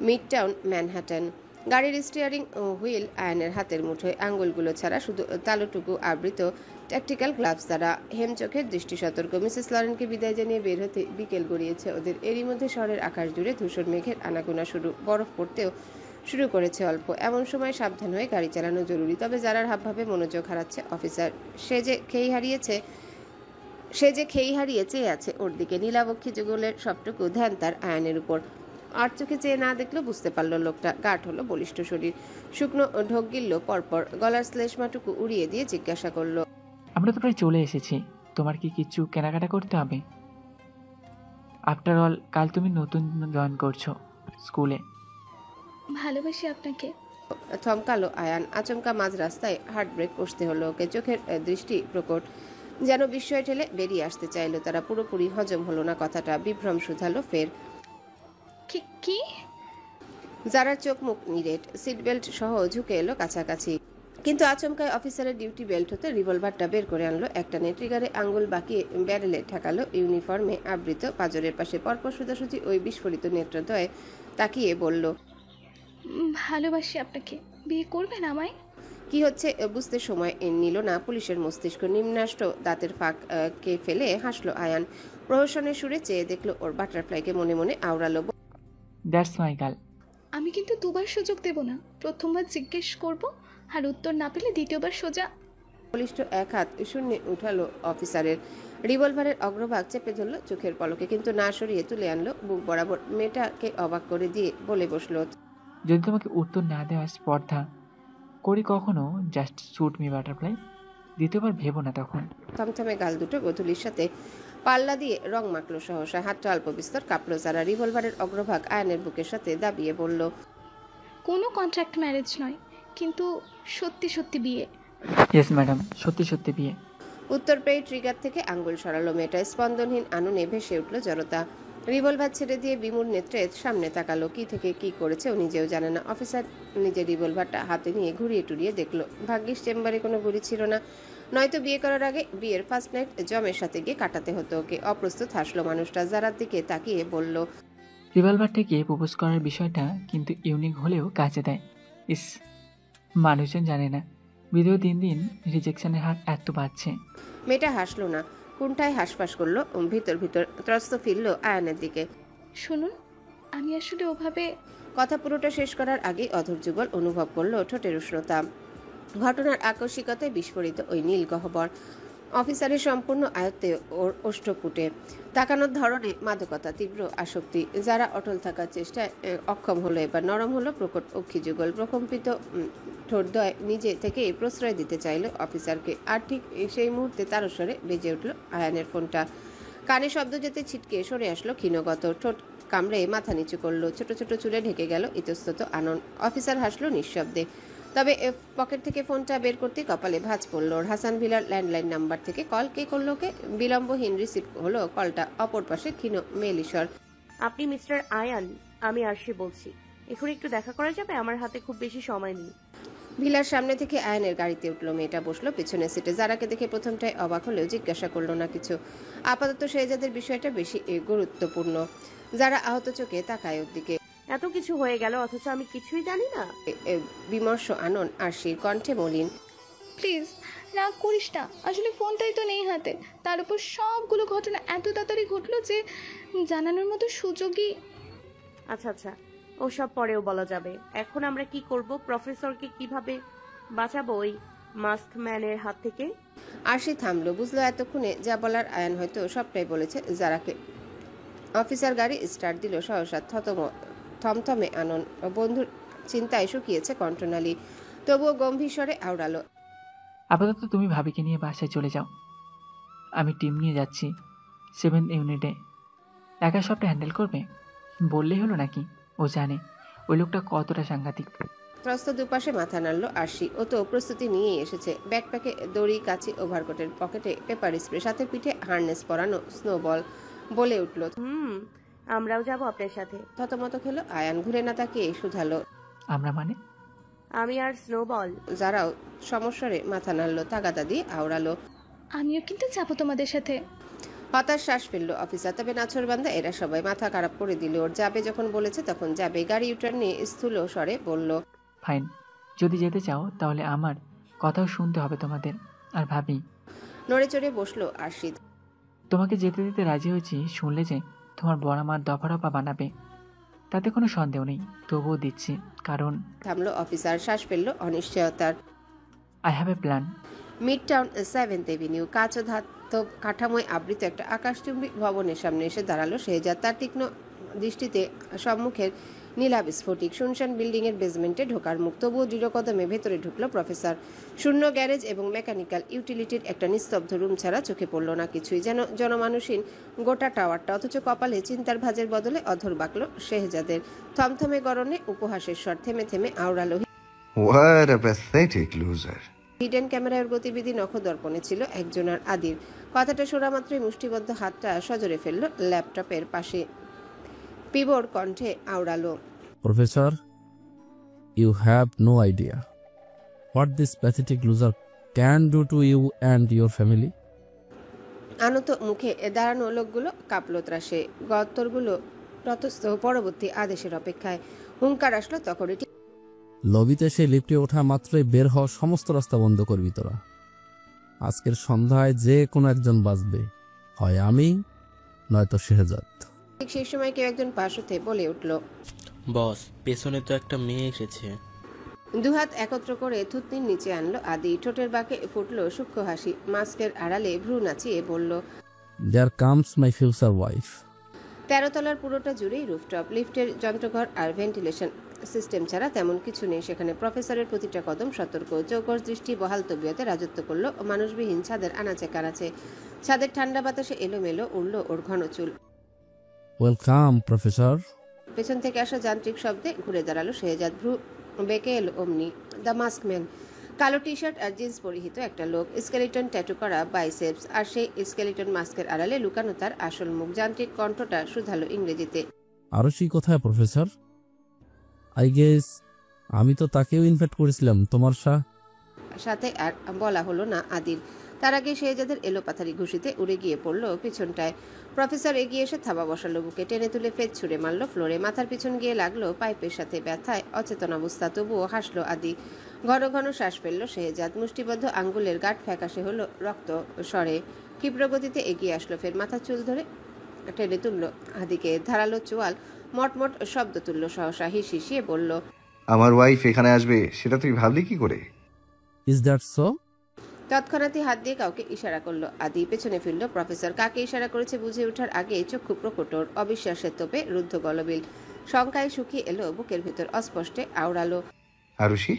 Midtown Manhattan. গাড়ির steering wheel আয়নের হাতের মুঠোয়, আঙ্গুলগুলো ছাড়া শুধু তালুটুকু আবৃত ট্যাকটিক্যাল গ্লাভস দ্বারা। হেমচোখের দৃষ্টি সতর্ক। মিসেস লরেনকে বিদায় জানিয়ে বের হতে বিকেল গড়িয়েছে ওদের। এরই মধ্যে শহরের আকাশ জুড়ে ধূসর মেঘের আনাগোনা শুরু। বরফ পড়তেও শুরু করেছে অল্প। এমন সময় সাবধান হয়ে গাড়ি চালানো জরুরি। তবে যারার হাবভাবে মনোযোগ হারাচ্ছে অফিসার। সে যে খেই হারিয়ে চেয়ে আছে ওর দিকে। নীলাবক্ষী যুগলের সবটুকু ধ্যান তার আয়নের উপর। আর চোখে চেয়ে না দেখলেও বুঝতে পারলো লোকটা। গাঢ় হলো বলিষ্ঠ শরীর, শুকনো ঢোক গিলল পরপর। গলার শ্লেষ্মাটুকু উড়িয়ে দিয়ে জিজ্ঞাসা করলো, আমরা তো প্রায় চলে এসেছি। তোমার কি কিছু কেনাকাটা করতে হবে? আফটার অল কাল তুমি নতুন জয়েন করছো স্কুলে। ভালোবাসি আপনাকে। থমকালো আয়ান। আচমকা মাঝ রাস্তায় হার্ট ব্রেক কষতে হলো ওকে। চোখের দৃষ্টি প্রকট, যেন বিস্ময় ঠেলে বেরিয়ে আসতে চাইলো তারা। পুরোপুরি হজম হলো না কথাটা। বিভ্রম শুধালো ফের। কি? যারার চোখ মুখ নিরেট। সিট বেল্ট সহ ঝুঁকে এলো কাছাকাছি, কিন্তু আচমকায় অফিসারের ডিউটি বেল্ট হতে রিভলভারটা বের করে আনলো একটানে। ট্রিগারে আঙ্গুল বাঁকিয়ে ব্যারেলে ঠেকালো। ইউনিফর্মে আবৃত পাঁজরের পাশে পরপর সোজাসুজি ওই বিস্ফোরিত নেত্রদ্বয়ে তাকিয়ে বলল, ভালোবাসি আপনাকে। বিয়ে করবেন আমায়? কি হচ্ছে বুঝতে সময় নিল না পুলিশের মস্তিষ্ক। নিম্নাষ্ট দাঁতের ফাঁক কে ফেলে হাসলো আয়ান। প্রহসনের সুরে চেয়ে দেখলো ওর বাটারফ্লাইকে। মনে মনে আওড়ালো, দ্যাটস মাই গার্ল। আমি কিন্তু দুবার সুযোগ দেব না। প্রথমবার জিজ্ঞেস করব, আর উত্তর না পেলে দ্বিতীয়বার সোজা। বলিষ্ঠ এক হাত শূন্যে উঠালো অফিসারের। রিভলভারের অগ্রভাগ চেপে ধরলো চোখের পলকে, কিন্তু না সরিয়ে তুলে আনলো বুক বরাবর। মেয়েটাকে অবাক করে দিয়ে বলে বসলো, যদি তোমাকে উত্তর না দেওয়ার স্পর্ধা করি কখনো, জাস্ট শুট মি বাটারফ্লাই। দ্বিতীয়বার ভেবো না তখন। থমথমে গাল দুটো গধূলির সাথে পাল্লা দিয়ে রং মাখলো সহসা। হাতটা অল্প বিস্তর কাঁপলো। যারা রিভলভারের অগ্রভাগ আয়নের বুকের সাথে দাবিয়ে বলল, কোনো কন্ট্রাক্ট ম্যারেজ নয়, কিন্তু সত্যি সত্যি বিয়ে। ইয়েস ম্যাডাম, সত্যি সত্যি বিয়ে। উত্তর পেয়ে ট্রিগার থেকে আঙ্গুল সরালো মেয়েটা। স্পন্দনহীন আননে ভেসে উঠল জড়তা। রিভলভার ছেড়ে দিয়ে বিমূঢ় নেত্রে সামনে তাকালো। কি থেকে কি করেছে ও নিজেও জানে না। অফিসার নিজের রিভলভারটা হাতে নিয়ে ঘুরিয়ে টুরিয়ে দেখলো। ভাগ্যিস চেম্বারে কোনো গুলি ছিল না, নয়তো বিয়ে করার আগে বিয়ের ফার্স্ট নাইট জমের সাথে গিয়ে কাটাতে হতো ওকে। অপ্রস্তুত হাসলো মানুষটা। যারার দিকে তাকিয়ে বলল, রিভলভার থেকে প্রপোজ করার বিষয়টা কিন্তু ইউনিক হলেও কাজে দেয়। ইস, মানুষজন জানে না ভিডিও দিন দিন রিজেকশনের হার এত বাড়ছে। মেয়েটা হাসলো না, কোনটায় হাসফাস করলো। ভিতর ভিতর ত্রস্ত ফিরল আয়ানের দিকে। শুনুন, আমি আসলে ওভাবে। কথা পুরোটা শেষ করার আগেই অধর যুগল অনুভব করলো ঠোঁটের উষ্ণতা। ঘটনার আকস্মিকতায় বিস্ফোরিত ওই নীল গহ্বর। অফিসারের সম্পূর্ণ আয়ত্তে ওর ওষ্ঠপুটে। তাকানোর ধরনে মাদকতা, তীব্র আসক্তি। যারা অটল থাকার চেষ্টায় অক্ষম হলো এবার। নরম হলো প্রকট অক্ষি যুগল। প্রকম্পিত ঠোঁটদ্বয় নিজে থেকেই প্রশ্রয় দিতে চাইল অফিসারকে। আর ঠিক সেই মুহূর্তে তারস্বরে বেজে উঠল আয়ানের ফোনটা। কানে শব্দ যেতে ছিটকে সরে আসলো ক্ষীণগত। ঠোঁট কামড়ে মাথা নিচু করলো। ছোট ছোট চুলে ঢেকে গেল ইতস্তত আনন। অফিসার হাসলো নিঃশব্দে। তবে পকেট থেকে ফোনটা বের করতে কপালে ভাঁজ পড়ল। হাসান ভিলার ল্যান্ডলাইন নাম্বার থেকে কল। কে করলো কে? বিলম্বহীন রিসিভ হলো কলটা। অপর পাশে ক্ষীণ মেলিস্বর। আপনি মিস্টার আয়ান? আমি আরশি বলছি। এখন একটু দেখা করা যাবে? আমার হাতে খুব বেশি সময় নেই। ভিলার সামনে থেকে আয়নের গাড়িতে উঠলো মেয়েটা। বসলো পেছনের সিটে। যারাকে দেখে প্রথমটায় অবাক হলেও জিজ্ঞাসা করলো না কিছু। আপাতত শেহজাদের বিষয়টা বেশি গুরুত্বপূর্ণ। যারা আহত চোখে তাকায় ওর দিকে। এত কিছু হয়ে গেল অথচ আমি কিছুই জানি না। বিমর্ষ আনন আরশির কণ্ঠে মলিন। প্লিজ রাগ করিস না, আসলে ফোনটাই তো নেই হাতে। তার উপর সবগুলো ঘটনা এত তাড়াতাড়ি ঘটলো যে জানানোর মতো সুযোগই। আচ্ছা আচ্ছা, ওসব পরেও বলা যাবে। এখন আমরা কি করব? প্রফেসরকে কিভাবে বাঁচাবো ওই মাস্ক ম্যানের হাত থেকে? আরশি থামলো। বুঝলো এতক্ষণে যা বলার আয়ান হয়তো সবটাই বলেছে যারাকে। অফিসার গাড়ি স্টার্ট দিল সহসা। থমথমে আনন। বন্ধুর চিন্তায় শুকিয়েছে কণ্ঠনালী, তবুও গম্ভীর স্বরে আওড়ালো, আপাতত তুমি ভাবিকে নিয়ে বাসায় চলে যাও। আমি টিম নিয়ে যাচ্ছি 7th ইউনিটে। একা সবটা হ্যান্ডেল করবে? বললেই হলো নাকি? ও জানে ওই লোকটা কতটা সাংঘাতিক। ত্রস্ত দুপাশে মাথা নাড়ল আরশি। ও তো প্রস্তুতি নিয়েই এসেছে। ব্যাকপ্যাকে দড়ি, কাচি, ওভারকোটের পকেটে পেপার স্প্রে, সাথে পিঠে হার্নেস পরানো স্নোবল। বলে উঠল, আমরাও যাব আপনার সাথে। থতমত খেলো আয়ান। ঘুরে না তাকিয়ে শুধালো, আমরা মানে? আমি আর স্নোবল। যারাও সমস্বরে মাথা নাড়ল। তাগাদা দিয়ে আওড়ালো, আমিও কিন্তু যাবো তোমাদের সাথে। হতাশ শ্বাস ফেলল অফিসার। তবে নাছোড়বান্দা এরা সবাই মাথা খারাপ করে দিল ওর। যাবে যখন বলেছে তখন যাবে। গাড়ি ইউটার্ন নিয়ে স্থূল স্বরে বলল, ফাইন, যদি যেতে চাও তাহলে আমার কথাও শুনতে হবে তোমাদের। আর ভাবি, নড়ে চড়ে বসলো আরশিদ। তোমাকে যেতে দিতে রাজি হয়েছি শুনলে যে তোমার বড় আমার দফা রফা বানাবে, তাতে কোনো সন্দেহ নেই। তবুও দিচ্ছি, কারণ থামলো অফিসার। শ্বাস ফেলল অনিশ্চয়তার। I have a plan. Mid town 7th Avenue কাঁচ ও ধাতব কাঠামোয় আবৃত একটা আকাশচুম্বী ভবনের সামনে এসে দাঁড়ালো শেহজাদ। তার তীক্ষ্ণ দৃষ্টিতে সম্মুখের নীলাভ স্ফটিক শুনশান বিল্ডিং এর বেসমেন্টে ঢোকার মুখ। তবুও দৃঢ়কদমে ভেতরে ঢুকলো প্রফেসর। শূন্য গ্যারেজ এবং মেকানিক্যাল ইউটিলিটির একটা নিস্তব্ধ রুম ছাড়া চোখে পড়ল না কিছুই, যেন জনমানুষীন গোটা টাওয়ারটা। অথচ কপালে চিন্তার ভাঁজের বদলে অধর বাঁকল শেহজাদের। থমথমে গরনে উপহাসের স্বর থেমে থেমে আওড়ালো। What a pathetic loser. Hidden ক্যামেরার গতিবিধি নখদর্পণে ছিল একজনের আদির। কথাটা শোনা মাত্রই মুষ্টিবদ্ধ হাতটা সজোরে ফেলল ল্যাপটপের পাশে। পিবোর কণ্ঠে আওড়ালো, Professor, you have no idea what this pathetic loser can do to you and your family. আনত মুখে দাঁড়ানো লোকগুলো কাঁপল ত্রাসে। গত্তরগুলো ততস্থ পরবর্তী আদেশের অপেক্ষায়। হুঙ্কার আসলো তখনই। লবিতে সে লিফটে ওঠা মাত্রই বের হওয়া সমস্ত রাস্তা বন্ধ করবি তোরা। আজকের সন্ধ্যায় যে কোনো একজন বাঁচবে, হয় আমি নয়তো শেহজাদ। ঠিক সেই সময় কেউ একজন পাশ হতে বলে উঠল, বস, পেছনে তো একটা মেয়ে এসেছে। দুহাত একত্র করে থুতনির নিচে আনলো আদি। ঠোঁটের বাঁকে ফুটলো সূক্ষ্ম হাসি। মাস্কের আড়ালে ভ্রু নাচিয়ে বলল, there comes my future wife. 13 তলার পুরোটা জুড়েই রুফটপ। লিফটের যন্ত্রঘর আর ভেন্টিলেশন সিস্টেম ছাড়া তেমন কিছু নেই সেখানে। প্রফেসরের প্রতিটা কদম সতর্ক। চৌকস দৃষ্টি বহাল তবিয়তে রাজত্ব করলো মানুষবিহীন ছাদের আনাচে কানাচে। ছাদের ঠান্ডা বাতাসে এলোমেলো উড়ল ওর ঘন চুল। Welcome professor. পেছন থেকে আসা যান্ত্রিক শব্দে ঘুরে দাঁড়ালো শেহজাদ। ভ্রু বেঁকে এলো অমনি। দ্য মাস্কম্যান, কালো টি শার্ট আর জিন্স পরিহিত একটা লোক, স্কেলিটন ট্যাটু করা বাইসেপস, আর সেই স্কেলিটন মাস্কের আড়ালে লুকানো তার আসল মুখ। যান্ত্রিক কণ্ঠটা শুধালো ইংরেজিতে, আরশি কোথায় প্রফেসর? আই গেস আমি তো তাকেও ইনভাইট করেছিলাম তোমার সাথে আর বলা হলো না আদির। তার আগে শেহজাদের এলোপাথারি ঘুষিতে উড়ে গিয়ে পড়লো পিছনটায়। প্রফেসর এগিয়ে এসে থাবা বসালো বুকে, টেনে তুলে ফেদ ছুঁড়ে মারলো ফ্লোরে। মাথার পিছন গিয়ে লাগলো পাইপের সাথে ব্যথায় অচেতন অবস্থা। তবুও হাসলো আদি। ঘন ঘন শ্বাস ফেললো শেহজাদ। মুষ্টিবদ্ধ আঙ্গুলের গাঁট ফ্যাকাশে হলো রক্ত স্বরে। ক্ষিপ্র গতিতে এগিয়ে আসলো ফের। মাথার চুল ধরে টেনে তুললো আদিকে। ধারালো চোয়াল মটমট শব্দ তুললো সহসা। হিসিয়ে বলল, আমার ওয়াইফ এখানে আসবে সেটা তুই ভাবলি কি করে? Is that so? তৎক্ষণাৎই হাত দিয়ে কাউকে ইশারা করলো আদি। পেছনে ফিরল প্রফেসর। কাকে ইশারা করেছে বুঝে ওঠার আগে চক্ষু প্রকটর। অবিশ্বাসের তোপে রুদ্ধ গলবিল। শঙ্কায় শুকিয়ে এলো বুকের ভেতর। অস্পষ্টে আওড়ালো, আরুষি?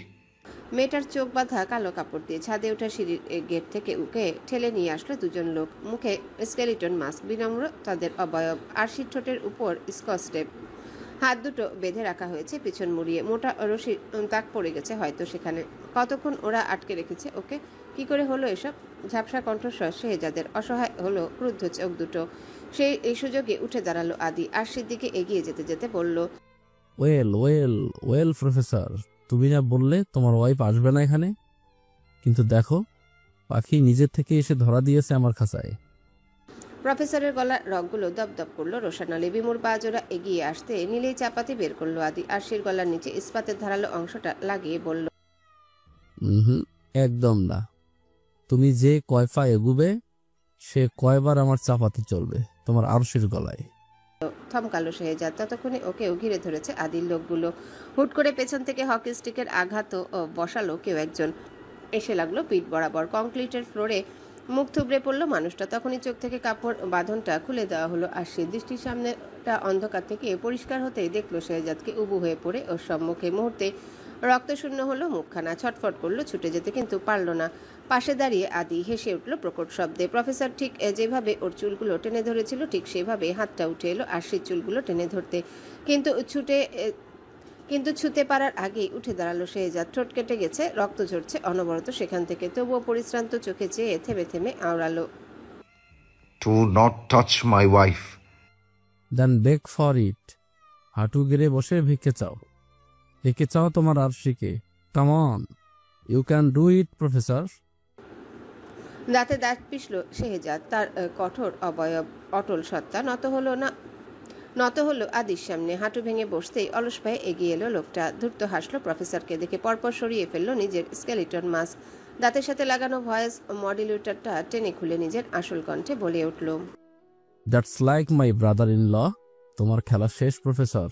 মেয়েটার চোখ বাঁধা কালো কাপড় দিয়ে ছাদে ওঠা সিঁড়ির গেট থেকে উকে ঠেলে নিয়ে আসলো দুজন লোক। মুখে স্কেলিটন মাস্ক, বিনম্র তাদের অবয়ব। আরশির ঠোঁটের উপর স্কচ টেপ। হাত দুটো বেঁধে রাখা হয়েছে পিছন মুড়িয়ে। মোটা রশির তাক পড়ে গেছে হয়তো সেখানে। কতক্ষণ ওরা আটকে রেখেছে ওকে? কি করে হলো এসব? ঝাপসা কণ্ঠস্বর শেহজাদের। অসহায় হলো ক্রুদ্ধ চোখ দুটো। সেই এই সুযোগে উঠে দাঁড়ালো আদি। আরশির দিকে এগিয়ে যেতে যেতে বলল, ওয়েল ওয়েল ওয়েল প্রফেসর, তুমি না বললে তোমার ওয়াইফ আসবে না এখানে? কিন্তু দেখো, পাখি নিজের থেকে এসে ধরা দিয়েছে আমার খাঁচায়। প্রফেসরের গলার রগগুলো দপদপ করলো রোশানালে। বিমূর পা জোড়া এগিয়ে আসতে নিলেই চাপাতি বের করলো আদি। আরশির গলার নিচে ইস্পাতের ধারালো অংশটা লাগিয়ে বলল, একদম না। তুমি যে কয়ফা এগুবে সে কয়বার আমার চাপাতে চলবে তোমার আরশির গলায়। থমকালো শেহজাদ। ততক্ষণে ওকেও ঘিরে ধরেছে আদির লোকগুলো। হুট করে পেছন থেকে হকি স্টিকের আঘাত বসালো কেউ একজন। এসে লাগলো পিঠ বরাবর। কংক্রিটের ফ্লোরে মুখ থুবড়ে পড়লো মানুষটা। তখনই চোখ থেকে কাপড় বাঁধনটা খুলে দেওয়া হলো আরশির। দৃষ্টির সামনেটা অন্ধকার থেকে পরিষ্কার হতেই দেখলো শেহজাদকে উবু হয়ে পড়ে ওর সম্মুখে। মুহূর্তে রক্তশূন্য হলো মুখখানা। ছটফট করলো ছুটে যেতে, কিন্তু পারল না। পাশে দাঁড়িয়ে আদি হেসে উঠল প্রকট শব্দে। প্রফেসর ঠিক যেভাবে ওর চুলগুলো টেনে ধরেছিল ঠিক সেভাবে হাতটা উঠে এলো আরশির চুলগুলো টেনে ধরতে। কিন্তু ছুতে পারার আগেই উঠে দাঁড়ালো শেহজাদ। ঠোঁট কেটে গেছে, রক্ত ঝরছে অনবরত সেখান থেকে। তবুও পরিশ্রান্ত চোখে চেয়ে থেমে থেমে আওড়ালো, do not touch my wife. Then beg for it. হাঁটু গেড়ে বসে ভিক্ষে চাও। ভিক্ষে চাও তোমার আরশিকে। Come on, you can do it professor. দাঁতে দাঁত পিষল শেহজাদ। তার কঠোর অবয়ব, অটল সত্তা নত হলো আদির সামনে। হাঁটু ভেঙে বসতেই অলস পায়ে এগিয়ে এলো লোকটা। ধূর্ত হাসলো প্রফেসরকে দেখে, পরপর সরিয়ে ফেললো নিজের স্কেলিটন মাস্ক। দাঁতের সাথে লাগানো ভয়েস মডুলেটরটা টেনে খুলে নিজের আসল কণ্ঠে বলে উঠল, that's like my brother in law. তোমার খেলা শেষ প্রফেসর।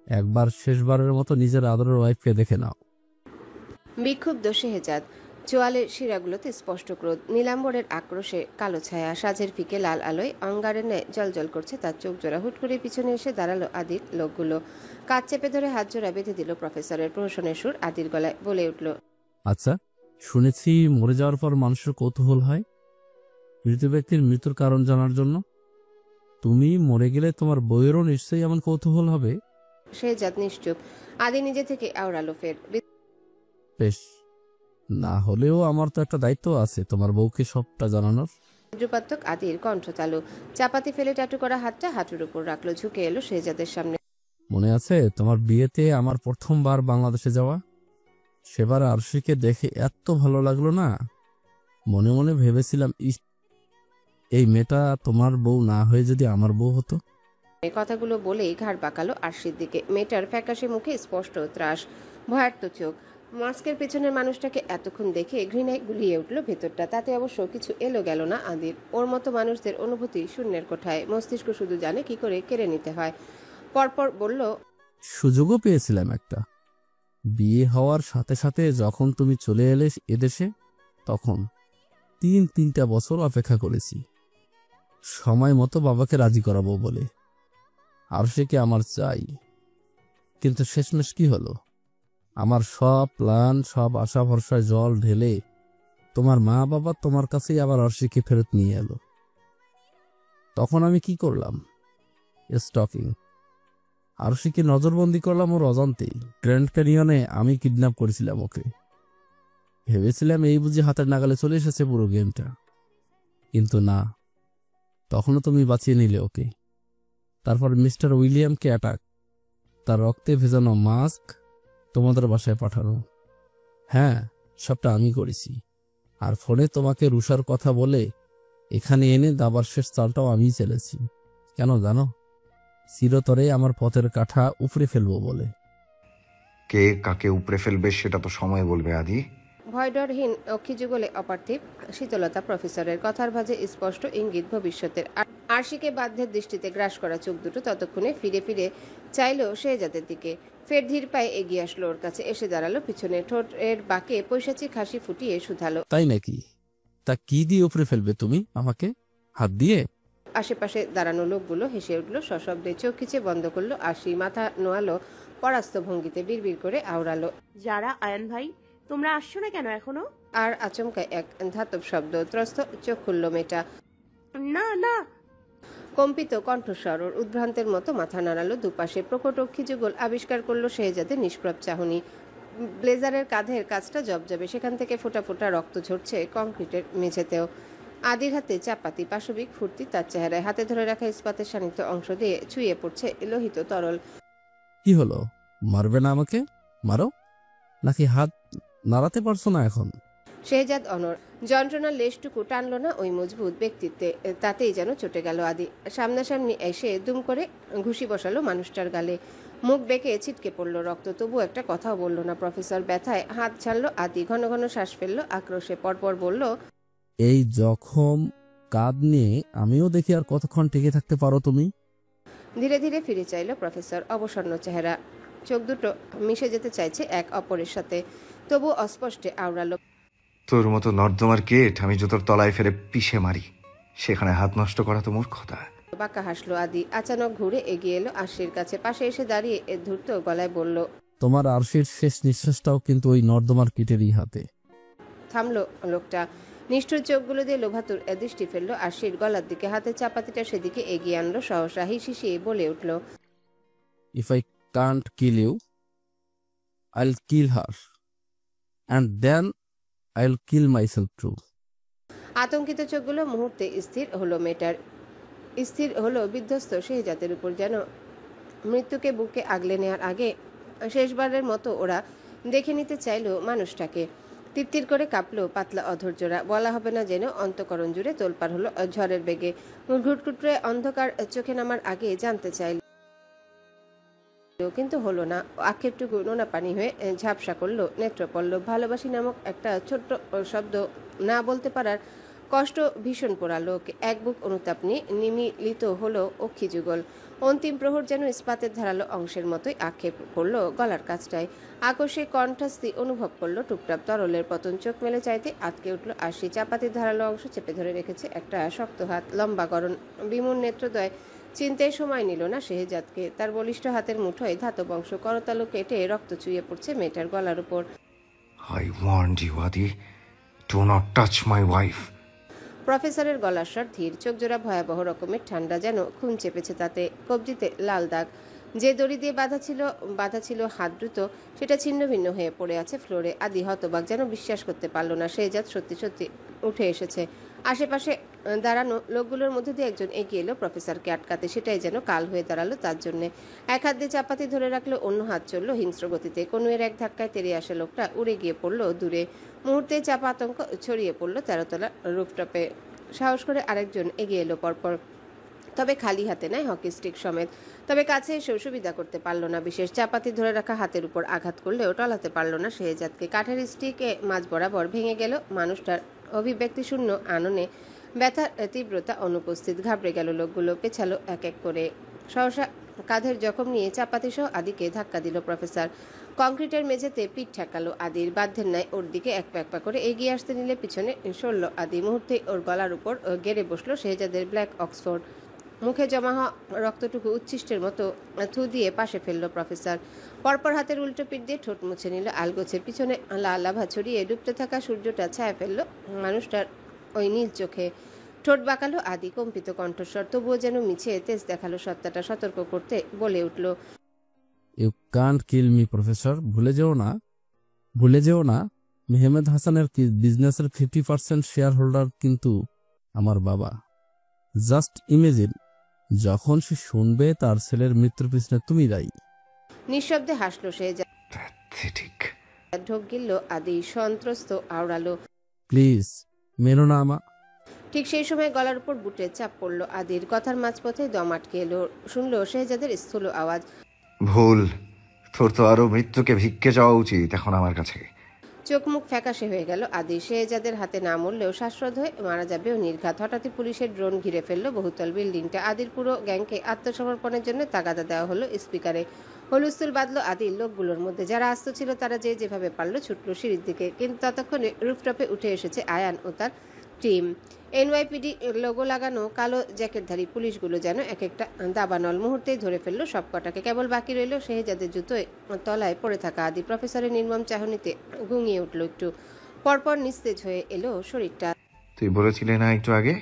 একবার শেষবারের মতো নিজের আদরের ওয়াইফকে দেখে নাও। বিক্ষুব্ধ শেহজাদ। চোয়ালের শিরাগুলোতে স্পষ্ট ক্রোধ, নীলাম্বরের আক্রোশে কালো ছায়া। সাজের ফিকে লাল আলোয় অঙ্গারের ন্যায় জলজল করছে তার চোখ জোড়া। হুট করে পিছনে এসে দাঁড়ালো আদির লোকগুলো। কাজ চেপে ধরে হাত জোড়া বেঁধে দিল প্রফেসরের। প্রহসনের সুর আদির গলায় বলে উঠল, আচ্ছা, শুনেছি মরে যাওয়ার পর মানুষের কৌতূহল হয় মৃত ব্যক্তির মৃত্যুর কারণ জানার জন্য। তুমি মরে গেলে তোমার বইয়েরও নিশ্চয়ই এমন কৌতূহল হবে। শেহজাদ নিশ্চুপ। আদি নিজে থেকে আওড়ালো ফের। বেশ, না হলেও আমার তো একটা দায়িত্ব আছে তোমার বউকে সবটা জানানোর। বজ্রপাতক আদির কণ্ঠ তালু। চাপাতি ফেলে টাটু করা হাতটা হাঁটুর উপর রাখলো। ঝুঁকে এলো শেহজাদের সামনে। মনে আছে তোমার বিয়েতে আমার প্রথমবার বাংলাদেশে যাওয়া? সেবার আরশিকে দেখে এত ভালো লাগলো না, মনে মনে ভেবেছিলাম এই মেয়েটা তোমার বউ না হয়ে যদি আমার বউ হতো। কথাগুলো বলেই ঘাড় বাঁকালো আরশির দিকে। মেয়েটার ফ্যাকাশে মুখে স্পষ্ট ত্রাস, ভয়ার্ত চোখ। মাস্কের পেছনের মানুষটাকে এতক্ষণ দেখে ঘৃণায় গুলিয়ে উঠল ভেতরটা। তাতে অবশ্য কিছু এলো গেল না আদির। ওর মতো মানুষদের অনুভূতি শূন্যের কোঠায়। মস্তিষ্ক শুধু জানে কি করে কেড়ে নিতে হয়। পরপর বলল, সুযোগও পেয়েছিলাম একটা। বিয়ে হওয়ার সাথে সাথে যখন তুমি চলে এলে এদেশে, তখন তিনটা বছর অপেক্ষা করেছি সময় মতো বাবাকে রাজি করাবো বলে। আর সে কি আমার চাই, কিন্তু শেষমেশ কি হলো? আমার সব প্ল্যান, সব আশা ভরসায় জল ঢেলে তোমার মা বাবা তোমার কাছেই আবার অর্ষিকে ফেরত নিয়ে এলো। তখন আমি কি করলাম? স্টকিং। আরশিকে নজরবন্দি করলাম ওর অজান্তেই। গ্র্যান্ড ক্যানিয়নে আমি কিডন্যাপ করেছিলাম ওকে। ভেবেছিলাম এই বুঝি হাতের নাগালে চলে এসেছে পুরো গেমটা, কিন্তু না, তখনও তুমি বাঁচিয়ে নিলে ওকে। তারপর মিস্টার উইলিয়ামকে অ্যাটাক, তার রক্তে ভেজানো মাস্ক তোমাদের বাসায় পাঠানো। হ্যাঁ, সবটা আমি করেছি। আর ফোনে তোমাকে রুষার কথা বলে এখানে এনে দাবার শেষ চালটাও আমিই চেলেছি। কেন জানো? চিরতরে আমার পথের কাঠা উপড়ে ফেলবো বলে। কে কাকে উপড়ে ফেলবে সেটা তো সময় বলবে আদি। ভয়ডরহীন অক্ষিযুগলে অপার্থিব শীতলতা প্রফেসরের। কথার ভাঁজে স্পষ্ট ইঙ্গিত ভবিষ্যতের। আরশিকে বাধ্যের দৃষ্টিতে গ্রাস করা চোখ দুটো ততক্ষণে ফিরে ফিরে চাইল শেহজাদের দিকে। ফের ধীর পায়ে এগিয়ে আসলো ওর কাছে। এসে দাঁড়ালো পিছনে। ঠোঁটের বাঁকে পৈশাচিক হাসি ফুটিয়ে শুধালো, তাই নাকি? তা কি দিয়ে উপড়ে ফেলবে তুমি আমাকে? হাত দিয়ে? আশেপাশে দাঁড়ানো লোকগুলো হেসে উঠল সশব্দে। চোখ খিচে বন্ধ করলো আরশি। মাথা নোয়ালো পরাস্ত ভঙ্গিতে। বিড়বিড় করে আওড়ালো, যারা, আয়ান ভাই, তোমরা আসছো না কেন এখনো? আর আচমকা এক ধাতব শব্দ। ত্রস্ত চোখ খুলল মেয়েটা। না না। কম্পিত কণ্ঠস্বর। ওর উদ্ভ্রান্তের মতো মাথা নাড়ালো দুপাশে। প্রকট অক্ষিযুগল আবিষ্কার করলো শেহজাদের নিষ্প্রভ চাহনি। ব্লেজারের কাঁধের কাজটা জবজবে, সেখান থেকে ফোঁটা ফোঁটা রক্ত ঝরছে কংক্রিটের মেঝেতেও। আদির হাতে চাপাতি, পাশবিক ফুর্তি তার চেহারায়। হাতে ধরে রাখা ইস্পাতের শানিত অংশ দিয়ে ছুঁয়ে পড়ছে লোহিত তরল। কি হলো? মারবে না আমাকে? মারো। নাকি হাত নাড়াতে পারছো না এখন? শেহজাদ অনর। যন্ত্রণার লেশটুকু টানলো না ওই মজবুত ব্যক্তিত্বে। তাতেই যেন চটে গেল আদি। সামনাসামনি এসে দুম করে ঘুষি বসালো মানুষটার গালে। মুখ বেঁকে ছিটকে পড়লো রক্ত। তবু একটা কথাও বলল না প্রফেসর। ব্যথায় হাত ছাড়লো আদি। ঘন ঘন শ্বাস ফেললো আক্রোশে। পরপর বলল, এই জখম কাঁধ নিয়ে আমিও দেখি আর কতক্ষণ টিকে থাকতে পারো তুমি। ধীরে ধীরে ফিরে চাইল প্রফেসর। অবসন্ন চেহারা, চোখ দুটো মিশে যেতে চাইছে এক অপরের সাথে, তবু অস্পষ্টে আওড়ালো, তোর মতো নর্দমার কেট আমি জুতোর তলায় ফেলে পিষে মারি, সেখানে হাত নষ্ট করা তো মূর্খতা। বাঁকা হাসলো আদি। আচানক ঘুরে এগিয়ে এলো আরশির কাছে। পাশে এসে দাঁড়িয়ে ধূর্ত গলায় বলল, তোমার আরশির শেষ নিঃশ্বাসটাও কিন্তু ওই নর্দমার কিটেরই হাতে। থামলো লোকটা। নিষ্ঠুর চোখগুলো দিয়ে লোভাতুর দৃষ্টি ফেললো আরশির গলার দিকে। হাতে চাপাতিটা সেদিকে এগিয়ে আনলো সহসা। হিসিয়ে বলে উঠল, if I can't kill you, I'll kill her, and then আইল কিল মাইসেলফ টু। আতঙ্কিত চোখগুলো মুহূর্তে স্থির হলো মেয়েটার। স্থির হলো বিধ্বস্ত শেহজাদের উপর। যেন মৃত্যুকে বুকে আগলে নেওয়ার আগে শেষবারের মতো ওরা দেখে নিতে চাইল মানুষটাকে। তিত্তির করে কাঁপলো পাতলা অধৈর্যরা, বলা হবে না যেন অন্তকরণ জুড়ে তোলপাড় হলো ঝড়ের বেগে। ঘুটঘুটরে অন্ধকার চোখে নামার আগে জানতে চাইল, কিন্তু হলো না। আক্ষেপটুকু নোনা পানি হয়ে ঝাপসা করলো নেত্রপল্লব। ভালোবাসি নামক একটা ছোট্ট শব্দ না বলতে পারার কষ্ট ভীষণ পোড়ালো। এক বুক অনুতাপ নিয়ে নিমিলিত হলো অক্ষিযুগল। অন্তিম প্রহর যেন ইস্পাতের ধারালো অংশের মতোই আক্ষেপ করলো গলার কাছটায়। আকস্মিক কণ্ঠাস্থি অনুভব করলো টুপটাপ তরলের পতন। চোখ মেলে চাইতে আটকে উঠল আশি। চাপাতির ধারালো অংশ চেপে ধরে রেখেছে একটা শক্ত হাত, লম্বা গরণ বিমূর নেত্রদ্বয়। চিনতে সময় নিল না শেহজাদকে। তার বলিষ্ঠ হাতের মুঠোয় ধাতব অংশ, করতালু কেটে রক্ত চুইয়ে পড়ছে মেয়েটার গলার উপর। I warned you, Adi. Do not touch my wife. প্রফেসরের গলার স্বর ধীর, চোখ জোড়া ভয়াবহ রকমের ঠান্ডা, যেন খুন চেপেছে তাতে। কবজিতে লাল দাগ। যে দড়ি দিয়ে বাঁধা ছিল হাত দ্রুত, সেটা ছিন্ন ভিন্ন হয়ে পড়ে আছে ফ্লোরে। আদি হতবাক, যেন বিশ্বাস করতে পারল না শেহজাদ সত্যি সত্যি উঠে এসেছে। আশেপাশে দাঁড়ানো লোকগুলোর মধ্যে দিয়ে একজন এগিয়ে এলো প্রফেসরকে আটকাতে। সেটাই যেন কাল হয়ে দাঁড়ালো তার জন্যে। এক হাত দিয়ে চাপাতি ধরে রাখলো, অন্য হাত চলল হিংস্র গতিতে। কনুয়ের এক ধাক্কায় তেড়ে আসা লোকটা উড়ে গিয়ে পড়লো দূরে। মুহূর্তে চাপা আতঙ্ক ছড়িয়ে পড়লো 13তলা রুফটপে। সাহস করে আরেকজন এগিয়ে এলো পরপর, তবে খালি হাতে নয়, হকি স্টিক সমেত। তবে কাছে এসেও সুবিধা করতে পারল না বিশেষ। চাপাতি ধরে রাখা হাতের উপর আঘাত করলেও টলাতে পারল না শেহজাদকে। কাঠের স্টিকে মাঝ বরাবর ভেঙে গেল মানুষটার অভিব্যক্তি শূন্য আননে। ব্যথার তীব্রতা অনুপস্থিত। ঘাবড়ে গেল লোকগুলো, পেছালো এক এক করে। সহসা কাঁধের জখম নিয়ে চাপাতি সহ আদিকে ধাক্কা দিল প্রফেসর। কংক্রিটের মেঝেতে পিঠ ঠেকালো আদির। বাধ্যের ন্যায় ওর দিকে এক পা করে এগিয়ে আসতে নিলে পিছনে সরল আদি। মুহূর্তেই ওর গলার উপর গেড়ে বসলো শেহজাদের ব্ল্যাক অক্সফোর্ড। মুখে জমা হওয়া রক্তটুকু উচ্ছিষ্টের মতো থু দিয়ে পাশে ফেললো প্রফেসর। পরপর হাতের উল্টো পিঠ দিয়ে ঠোঁট মুছে নিল আলগোছের। পিছনে লাল আভা ছড়িয়ে ডুবতে থাকা সূর্যটা ছায়া ফেললো মানুষটার ওই নীল চোখে। ঠোঁট বাঁকালো আদি, কম্পিত কণ্ঠস্বর তবুও যেন মিছে তেজ দেখালো সত্তাটা। সতর্ক করতে বলে উঠল, you can't kill me professor. ভুলে যেও না মেহমেদ হাসানের বিজনেসের 50% শেয়ার হোল্ডার কিন্তু আমার বাবা। জাস্ট ইমেজিন, যখন সে শুনবে তার ছেলের মৃত্যুর পিছনে তুমি দায়ী। নিঃশব্দে হাসলো সে। Pathetic. ঢোক গিলল আদি, সন্ত্রস্ত আওড়ালো। প্লিজ মেনো না আমা। ঠিক সেই সময় গলার উপর বুটের চাপ পড়লো আদির। কথার মাঝপথে দম আটকে এলো। শুনলো শেহজাদের স্থূল আওয়াজ, ভুল। তোর তো আরো মৃত্যুকে ভিক্ষে যাওয়া উচিত এখন আমার কাছে। চোখ মুখ ফ্যাকাশে হয়ে গেল আদি। শেহজাদের হাতে না মরলেও শ্বাসরোধ হয়ে মারা যাবেও নির্ঘাত। হঠাৎই পুলিশের ড্রোন ঘিরে ফেললো বহুতল বিল্ডিংটা। আদির পুরো গ্যাংকে আত্মসমর্পণের জন্য তাগাদা দেওয়া হলো স্পিকারে। হুলস্থুল বাঁধলো আদির লোকগুলোর মধ্যে। যারা আস্ত ছিল তারা যে যেভাবে পারলো ছুটলো সিঁড়ির দিকে। কিন্তু ততক্ষণে রুফটপে উঠে এসেছে আয়ান ও তার টিম। এনওয়াইপিডি লোগো লাগানো কালো জ্যাকেটধারী পুলিশগুলো যেন এক একটা দাবানল। মুহূর্তেই ধরে ফেললো সবকটাকে। কেবল বাকি রইল শেহজাদের জুতোয় তলায় পড়ে থাকা আদি। প্রফেসরের নির্মম চাহনিতে ঘুমিয়ে উঠল একটু। পরপর নিস্তেজ হয়ে এলো শরীরটা। তুই বলেছিলি না একটু আগে,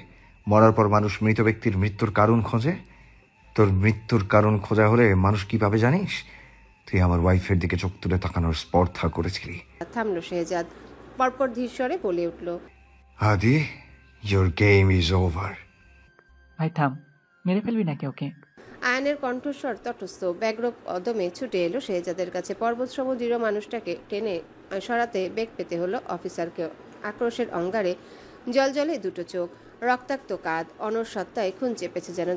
মরার পর মানুষ মৃত ব্যক্তির মৃত্যুর কারণ খোঁজে? তোর মৃত্যুর কারণ খোঁজা হলে মানুষ কিভাবে জানিস? তুই আমার ওয়াইফের দিকে চোখ তুলে তাকানোর স্পর্ধা করেছিলি। থামলো শেহজাদ। পরপর ধীর স্বরে বলে উঠল, আদি, your game is over. ভাই থাম, মেরে ফেলবি নাকি ওকে? আয়ানের কণ্ঠস্বর তটস্থ। ব্যগ্র কদমে ছুটে এলো শেহজাদের কাছে। পর্বতসম দৃঢ় মানুষটাকে টেনে সরাতে বেগ পেতে হলো অফিসারকে। আক্রোশের অঙ্গারে জলজলে দুটো চোখ, রক্তাক্ত কাঁধ, অনরসত্তায় খুন চেপেছে যেন।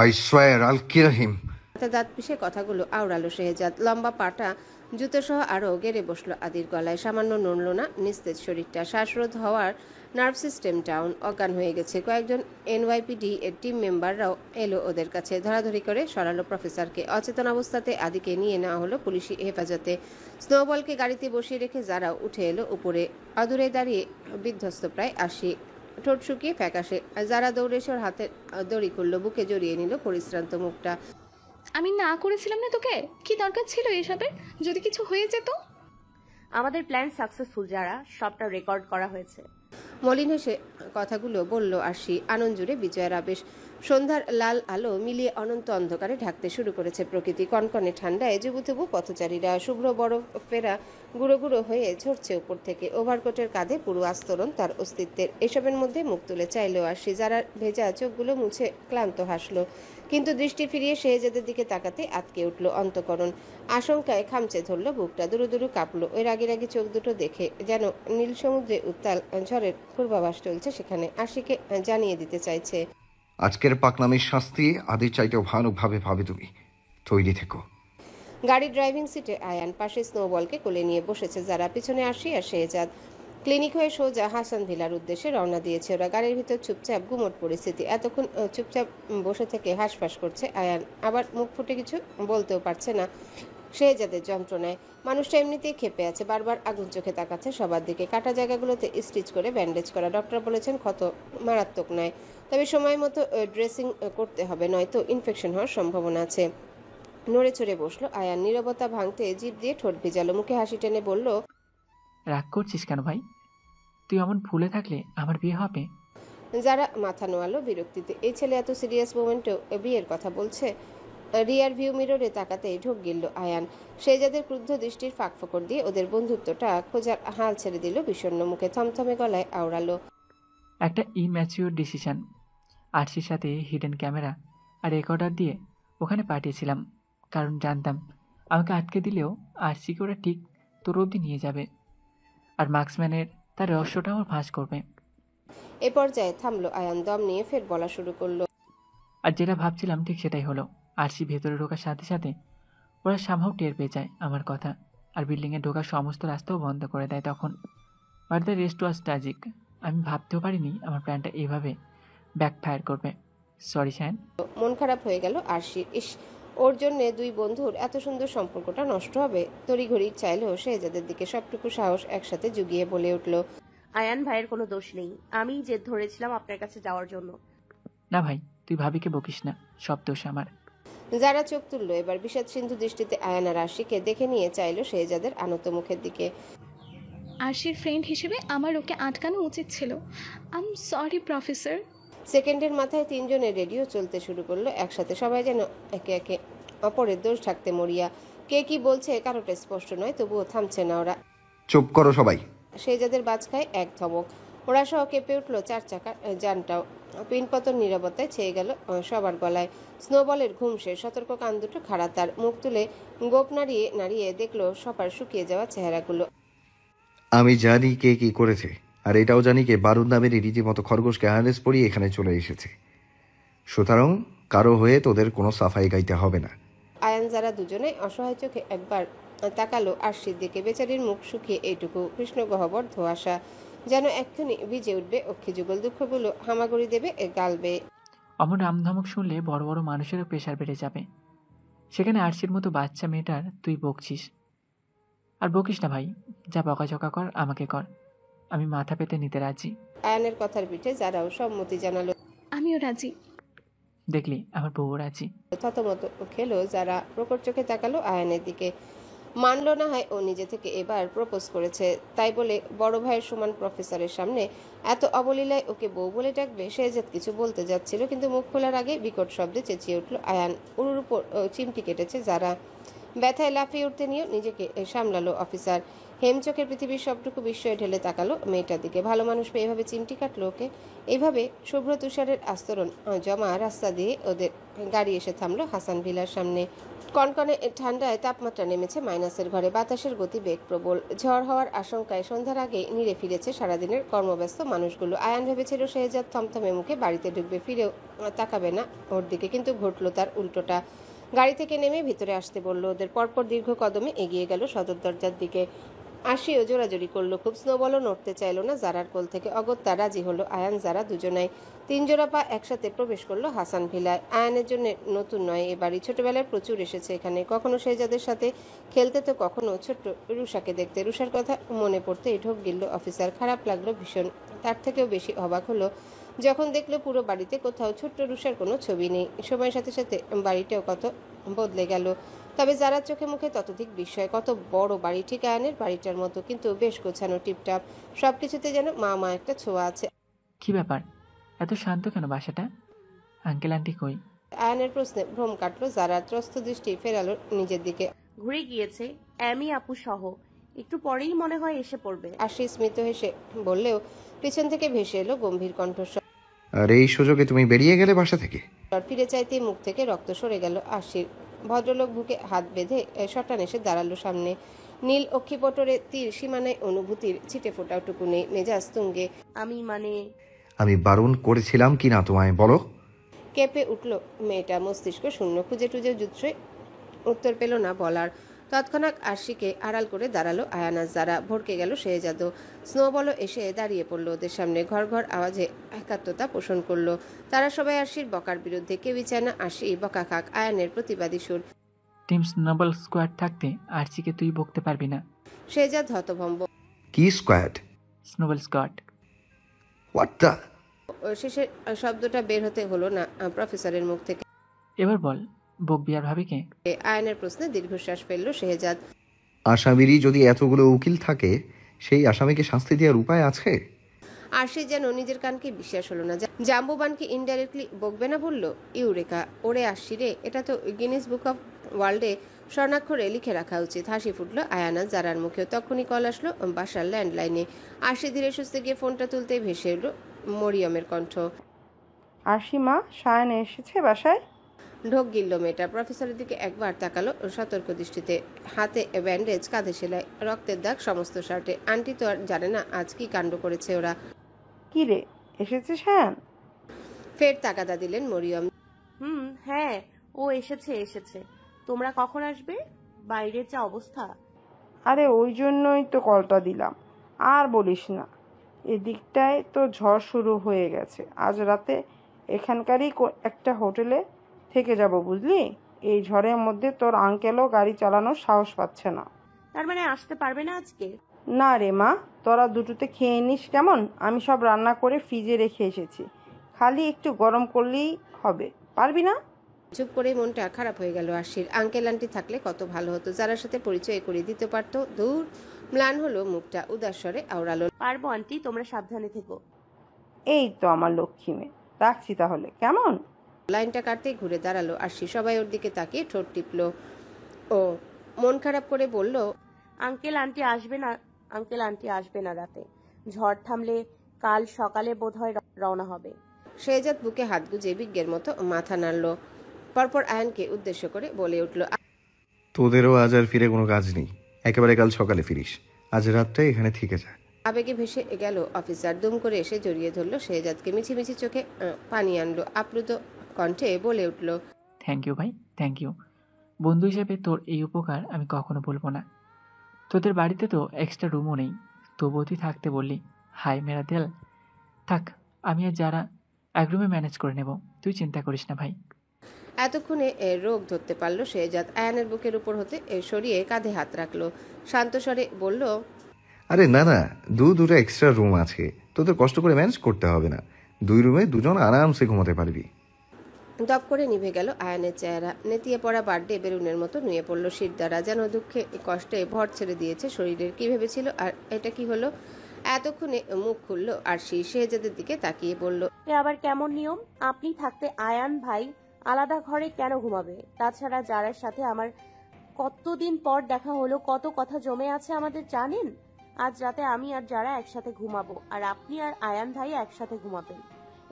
I swear I'll kill him. দাঁত পিষে কথাগুলো আওড়ালো শেহজাদ। লম্বা পাটা জুতো সহ আরও গেড়ে বসলো আদির গলায়। সামান্য নড়ল না নিস্তেজ শরীরটা। শ্বাসরোধ হওয়ার নার্ভ সিস্টেম ডাউন, অজ্ঞান হয়ে গেছে। কয়েকজন এনওয়াইপিডি এর টিম মেম্বাররাও এলো ওদের কাছে। ধরাধরি করে সরালো প্রফেসরকে। অচেতন অবস্থাতে আদিকে নিয়ে নেওয়া হলো পুলিশি হেফাজতে। স্নোবলকে গাড়িতে বসিয়ে রেখে যারাও উঠে এলো উপরে। অদূরে দাঁড়িয়ে বিধ্বস্ত প্রায় 80, ঠোঁট শুকিয়ে ফ্যাকাশে। যারা দৌড়ে এসে ওর হাতে দড়ি খুললো, বুকে জড়িয়ে নিল পরিশ্রান্ত মুখটা। আমি না করেছিলাম না তোকে? কি দরকার ছিল এসবের? যদি কিছু হয়ে যেত? আমাদের প্ল্যান সাকসেসফুল, যারা সবটা রেকর্ড করা হয়েছে। মলিন হেসে কথাগুলো বলল আশি। আনন্দ জুড়ে বিজয়ের আবেশ। সন্ধ্যার লাল আলো মিলিয়ে অনন্ত অন্ধকারে ঢাকতে শুরু করেছে প্রকৃতি। কনকনে ঠান্ডায় জুবুথুবু পথচারীরা। শুভ্র বরফেরা গুঁড়ো গুঁড়ো হয়ে ঝরছে উপর থেকে। ওভারকোটের কাঁধে পুরো আস্তরণ তার অস্তিত্বের। এসবের মধ্যে মুখ তুলে চাইলেও আশি। যারা ভেজা চোখগুলো মুছে ক্লান্ত হাসলো। কিন্তু দৃষ্টি ফিরিয়ে শেহজাদের দিকে তাকাতে আটকে উঠল অন্তঃকরণ। আশঙ্কায় খামচে ধরল বুকটা, দুরু দুরু কাঁপল। ওই রাগি রাগি চোখ দুটো দেখে যেন নীল সমুদ্রে উত্তাল ঝড়ের পূর্বাভাস চলছে সেখানে। আশিকে জানিয়ে দিতে চাইছে। আজকের পাকনামির শাস্তি আদির চাইতেও ভয়ানকভাবে পাবে তুমি। তৈরি থেকো। গাড়ির ড্রাইভিং সিটে আয়ান, পাশে স্নোবলকে কোলে নিয়ে বসেছে যারা, পিছনে আশি আর শেহজাদ। ক্লিনিক হয়ে সোজা হাসান ভিলার উদ্দেশ্যে রওনা দিয়েছে ওরা। গাড়ির ভিতর চুপচাপ গুমট পরিস্থিতি। এতক্ষণ চুপচাপ বসে থেকে হাঁসফাঁস করছে আয়ান, আবার মুখ ফুটে কিছু বলতেও পারছে না শেহজাদের যন্ত্রণায়। মানুষটা এমনিতেই ক্ষেপে আছে, বারবার আগুন চোখে তাকাচ্ছে সবার দিকে। কাটা জায়গাগুলোতে স্টিচ করে ব্যান্ডেজ করা। ডক্টর বলেছেন ক্ষত মারাত্মক নয়, তবে সময় মতো ড্রেসিং করতে হবে, নয়তো ইনফেকশন হওয়ার সম্ভাবনা আছে। নড়ে চড়ে বসলো আয়ান, নীরবতা ভাঙতে জিভ দিয়ে ঠোঁট ভিজালো, মুখে হাসি টেনে বলল, রাগ করছিস কেন ভাই? তুই এমন ভুলে থাকলে আমার বিয়ে হবে? যারা মাথা নোয়ালো বিরক্তিতে। এই ছেলে এত সিরিয়াস মোমেন্টেও বিয়ের কথা বলছে। রিয়ার ভিউ মিররে তাকাতেই ঢোক গিলল আয়ান। শেহজাদের ক্রুদ্ধ দৃষ্টির ফাঁক ফোকর দিয়ে ওদের বন্ধুত্বটা খোঁজার হাল ছেড়ে দিল বিষণ্ণ মুখে, থমথমে গলায় আওড়ালো, একটা ইম্যাচিওর ডিসিশন। আরশির সাথে হিডেন ক্যামেরা আর রেকর্ডার দিয়ে ওখানে পাঠিয়েছিলাম, কারণ জানতাম আমাকে আটকে দিলেও আরশিকে ওরা ঠিক তোর অবধি নিয়ে যাবে, আর মার্কসম্যানের তার রহস্যটাও ফাঁস করবে। এ পর্যায়ে থামলো আয়ান, দম নিয়ে ফের বলা শুরু করলো, আর যেটা ভাবছিলাম ঠিক সেটাই হলো। আরশি ভেতরে ঢোকার সাথে সাথে ওরা সামহাও টের পেয়ে যায় আমার কথা, আর বিল্ডিংয়ে ঢোকার সমস্ত রাস্তাও বন্ধ করে দেয় তখন। But the rest was tragic. আমি ভাবতেও পারিনি আমার প্ল্যানটা এইভাবে ব্যাকফায়ার করবে। সরি শায়ন। মন খারাপ হয়ে গেল আরশির। ইস, ওর জন্যে দুই বন্ধুর এত সুন্দর সম্পর্কটা নষ্ট হবে? তড়িঘড়ি চাইলেও শেহজাদের দিকে সবটুকু সাহস একসাথে জুগিয়ে বলে উঠল, আয়ান ভাইয়ের কোনো দোষ নেই, আমি জেদ ধরেছিলাম আপনার কাছে যাওয়ার জন্য। না ভাই, তুই ভাবিকে বকিস না, সব দোষ আমার। যারা চোখ তুললো এবার বিষাদ সিন্ধু দৃষ্টিতে আয়ান আর আশিকে দেখে নিয়ে চাইলো শেহজাদের আনত মুখের দিকে। আরশির ফ্রেন্ড হিসেবে আমার ওকে আটকানো উচিত ছিল। I am sorry professor. সেকেন্ডের মাথায় তিনজনের রেডিও চলতে শুরু করলো একসাথে। সবাই যেন একে একে অপরের দোষ ঢাকতে মরিয়া। কে কি বলছে কারোটা স্পষ্ট নয়, তবুও থামছে না ওরা। চুপ করো সবাই। শেহজাদের বাজখায় এক ধমক। ওরা সহ কেঁপে উঠল চার চাকার যানটাও। পিনপতন নীরবতায় ছেয়ে গেল সবার গলায়। স্নোবলের ঘুম শেষ, সতর্ক কান দুটো খাড়া, তার মুখ তুলে গোপ নাড়িয়ে নাড়িয়ে দেখলো সবার শুকিয়ে যাওয়া চেহারাগুলো। আমি জানি কে কি করেছে, আর এটাও জানি কে বারুদ নামের রীতিমতো খরগোশকে হার্নেস পরিয়ে এখানে চলে এসেছে। সুতরাং কারো হয়ে তোদের কোনো সাফাই গাইতে হবে না। আয়ান যারা দুজনে অসহায় চোখে একবার তাকালো আরশির দিকে। বেচারির মুখ শুকিয়ে এইটুকু, কৃষ্ণ গহ্বর ধোঁয়াশা, যেন এক্ষুনি ভিজে উঠবে অক্ষি যুগল। দুঃখগুলো হামাগুড়ি দেবে গালবে। অমন রামধমক শুনলে বড় বড় মানুষেরও প্রেশার বেড়ে যাবে। সেখানে আরশির মতো বাচ্চা মেয়েটার তুই বকছিস। আর বকিস না ভাই, যা বকাঝকা কর আমাকে কর, আমি মাথা পেতে নিতে রাজি। আয়ানের কথার পিঠে যারাও সম্মতি জানালো। আমিও রাজি। দেখলি আমার বউ রাজি। থতমত খেলো যারা, প্রকট চোখে তাকালো আয়ানের দিকে। মানলো না হয় ও নিজে থেকে এবার প্রপোজ করেছে, তাই বলে বড় ভাইয়ের সমান প্রফেসরের সামনে এত অবলীলায় ওকে বউ বলে ডাকবে? শেহজাদ কিছু বলতে যাচ্ছিল, কিন্তু মুখ খোলার আগে বিকট শব্দে চেঁচিয়ে উঠল আয়ান। উড়ুর উপর চিমটি কেটেছে যারা। ব্যথায় লাফিয়ে উঠতে নিয়েও নিজেকে সামলালো অফিসার। হেমচোখের পৃথিবীর সবটুকু বিস্ময়ে ঢেলে তাকালো মেয়েটার দিকে। ভালো মানুষ পেয়ে এভাবে চিমটি কাটলো ওকে? এইভাবে শুভ্র তুষারের আস্তরণ জমা রাস্তা দিয়ে ওদের গাড়ি এসে থামলো হাসান ভিলার সামনে। কনকনে ঠান্ডায় তাপমাত্রা নেমেছে মাইনাসের ঘরে। বাতাসের গতি বেগ প্রবল। ঝড় হওয়ার আশঙ্কায় সন্ধ্যার আগে নিড়ে ফিরেছে সারাদিনের কর্মব্যস্ত মানুষগুলো। আয়ান ভেবেছিল শেহজাদ থমথমে মুখে বাড়িতে ঢুকবে, ফিরেও তাকাবে না ওর দিকে, কিন্তু ঘটল তার উল্টোটা। গাড়ি থেকে নেমে ভিতরে আসতে বলল ওদের। পরপর দীর্ঘ কদমে এগিয়ে গেল সদর দরজার দিকে। আশিও জোরাজোরি করলো খুব। স্নোবলও নড়তে চাইলো না জারার কোল থেকে। অগত্যা রাজি হলো আয়ান জারা দুজনাই। তিন জোড়া পা একসাথে প্রবেশ করলো হাসান ভিলায়। আয়ানের জন্য নতুন নয় এ বাড়ি, ছোটবেলায় প্রচুর এসেছে এখানে। কখনো শেহজাদের সাথে খেলতে, তো কখনো ছোট্ট রুষাকে দেখতে। রুষার কথা মনে পড়তেই ঢোক গিলল অফিসার। খারাপ লাগলো ভীষণ। তার থেকেও বেশি অবাক হলো যখন দেখলো পুরো বাড়িতে কোথাও ছোট্ট রুষার কোনো ছবি নেই। সময়ের সাথে সাথে বাড়িটাও কত বদলে গেল। তবে যারা চোখে মুখে ততোধিক বিস্ময়। কত বড় বাড়ি, ঠিক আয়ানের বাড়িটার মতো, কিন্তু বেশ গোছানো, টিপটাপ। সবকিছুতে যেন মা মা একটা ছোঁয়া আছে। কি ব্যাপার, এত শান্ত কেন বাসাটা? আঙ্কেল আন্টি কই? আয়ানের প্রশ্নে ভ্রম কাটলো যারা। ত্রস্ত দৃষ্টি ফেরালো নিজের দিকে। ঘুরে গিয়েছে অ্যামি আপু সহ, একটু পরেই মনে হয় এসে পড়বে। আশি স্মিত হেসে বললেও পিছন থেকে ভেসে এলো গম্ভীর কণ্ঠস্বর। আর এই সুযোগে তুমি বেরিয়ে গেলে বাসা থেকে? ফিরে চাইতে মুখ থেকে রক্ত সরে গেল আশির। ভদ্রলোক বুকে হাত বেঁধে শটান এসে দাঁড়ালো সামনে। নীল অক্ষিপটরে তীর সীমানায় অনুভূতির ছিটে ফোটাটুকু নেই, মেজাজ তুঙ্গে। আমি বারণ করেছিলাম কি না তোমায় বলো? কেঁপে উঠল মেয়েটা, মস্তিষ্ক শূন্য, খুঁজে টুজে জুৎসে উত্তর পেল না বলার। তৎক্ষণাৎ আশিকে আড়াল করে দাঁড়ালো আয়ানাজ যারা, ভড়কে গেল শেহজাদও। স্নোবলও এসে দাঁড়িয়ে পড়লো ওদের সামনে, ঘর ঘর আওয়াজে একাত্মতা পোষণ করলো। তারা সবাই আশির বকার বিরুদ্ধে, কেউই চায় না আশি বকা খাক। আয়ানের প্রতিবাদী সুর। টিম স্নোবল স্কোয়াড থাকতে আরচিকে তুই বকতে পারবি না। শেহজাদ হতভম্ব। কি squad? Snowball squad. What the? শেষের শব্দটা বের হতে হলো না প্রফেসরের মুখ থেকে। এবার বল, বকবি আর ভাবিকে? আয়নের প্রশ্নে দীর্ঘশ্বাস ফেললো শেহজাদ। আসামিরই যদি এতগুলো উকিল থাকে, সেই আসামিকে শাস্তি দেওয়ার উপায় আছে? আরশি যেন নিজের কানকে বিশ্বাস হলো না। জাম্বুবানকে ইনডাইরেক্টলি বকবে না বললো। ইউরেকা, ওরে আরশি রে, এটা তো গিনেস বুক অফ ওয়ার্ল্ডে স্বর্ণাক্ষরে লিখে রাখা উচিত। হাসি ফুটলো আয়ানা জারার মুখেও। তখনই কল আসলো বাসার ল্যান্ডলাইনে। আরশি ধীরে সুস্থে গিয়ে ফোনটা তুলতে ভেসে এলো মরিয়মের কণ্ঠ। আরশি মা, সায়ন এসেছে বাসায়? ঢোক গিলল মেয়েটা। প্রফেসরের দিকে একবার তাকালো সতর্ক দৃষ্টিতে। হাতে ব্যান্ডেজ, কাঁধে সেলাই, রক্তের দাগ সমস্ত শার্টে। আন্টি তো আর জানে না আজ কি কাণ্ড করেছে ওরা। কি রে, এসেছে সায়ন? ফের তাকাদা দিলেন মরিয়ম। হ্যাঁ, ও এসেছে। তোমরা কখন আসবে? বাইরের যা অবস্থা। আরে ওই জন্যই তো কলটা দিলাম। আর বলিস না, এদিকটায় তো ঝড় শুরু হয়ে গেছে। আজ রাতে এখানকারই একটা হোটেলে থেকে যাব, বুঝলি? এই ঝড়ের মধ্যে তোর আঙ্কেলও গাড়ি চালানোর সাহস পাচ্ছে না। তার মানে আসতে পারবে না আজকে? না রে মা, তোরা দুটোতে খেয়ে নিস কেমন? আমি সব রান্না করে ফ্রিজে রেখে এসেছি, খালি একটু গরম করলেই হবে। পারবি না? চুপ করে মনটা খারাপ হয়ে গেল আশির। আঙ্কেল আন্টি থাকলে কত ভালো হতো, যারার সাথে পরিচয় করে দিতে পারতো। দূর, ম্লান হলো মুখটা, উদাস স্বরে আওড়ালো। পারবো আন্টি, তোমরা সাবধানে থেকো। এই তো আমার লক্ষ্মী মেয়ে, রাখছি তাহলে, কেমন? লাইনটা কাটতেই ঘুরে দাঁড়ালো আশি। সবাই ওর দিকে তাকিয়ে ঠোঁট টিপলো। ও মন খারাপ করে বলল, আঙ্কেল আন্টি আসবে না রাতে। ঝড় থামলে কাল সকালে বোধহয় রওনা হবে। শেহজাদ বুকে হাত গুজে বিজ্ঞের মতো মাথা নাড়ল। পরপর আয়নকে উদ্দেশ্য করে বলে উঠল, তোদেরও আজ আর ফিরে কোনো কাজ নেই, একেবারে কাল সকালে ফিরিস। আজ রাতটা এখানে থেকে যা। আবেগে ভেসে গেল অফিসার। দুম করে এসে জড়িয়ে ধরল শেহজাদকে। মিছিমিছি চোখে পানি আনলো। আপ্লুত কণ্ঠে বলে উঠল, থ্যাংক ইউ ভাই, থ্যাংক ইউ। বন্ধু হিসেবে তোর এই উপকার আমি কখনো বলবো না। তোদের বাড়িতে তো এক্সট্রা রুমও নেই, তবুও তুই থাকতে বললি। হাই মেরা দিল। থাক, আমি আর যারা এক রুমে ম্যানেজ করে নেব, তুই চিন্তা করিস না ভাই। এতক্ষণে রোগ ধরতে পারলো শেহজাদ। আয়ানের বুকের উপর হতে সরিয়ে কাঁধে হাত রাখলো। শান্ত স্বরে বলল, আরে না না, দুটো এক্সট্রা রুম আছে, তোদের কষ্ট করে ম্যানেজ করতে হবে না। 2 রুমে 2 জন আরামসে ঘুমাতে পারবি। দপ করে নিভে গেল আয়ানের চেহারা। নেতিয়ে পড়া বার্থডে বেলুনের মতো নুয়ে পড়ল শির দ্বারা, যেন দুঃখে কষ্টে ভর ছেড়ে দিয়েছে শরীরের। কি ভেবেছিল আর এটা কি হলো? এতক্ষণে মুখ খুললো আর শেহজাদের দিকে তাকিয়ে বলল, এ আবার কেমন নিয়ম? আপনি থাকতে আয়ান ভাই আলাদা ঘরে কেন ঘুমাবে? তাছাড়া যারার সাথে আমার কতদিন পর দেখা হলো, কত কথা জমে আছে আমাদের, জানেন? আজ রাতে আমি আর যারা একসাথে ঘুমাবো, আর আপনি আর আয়ান ভাই একসাথে ঘুমাবেন।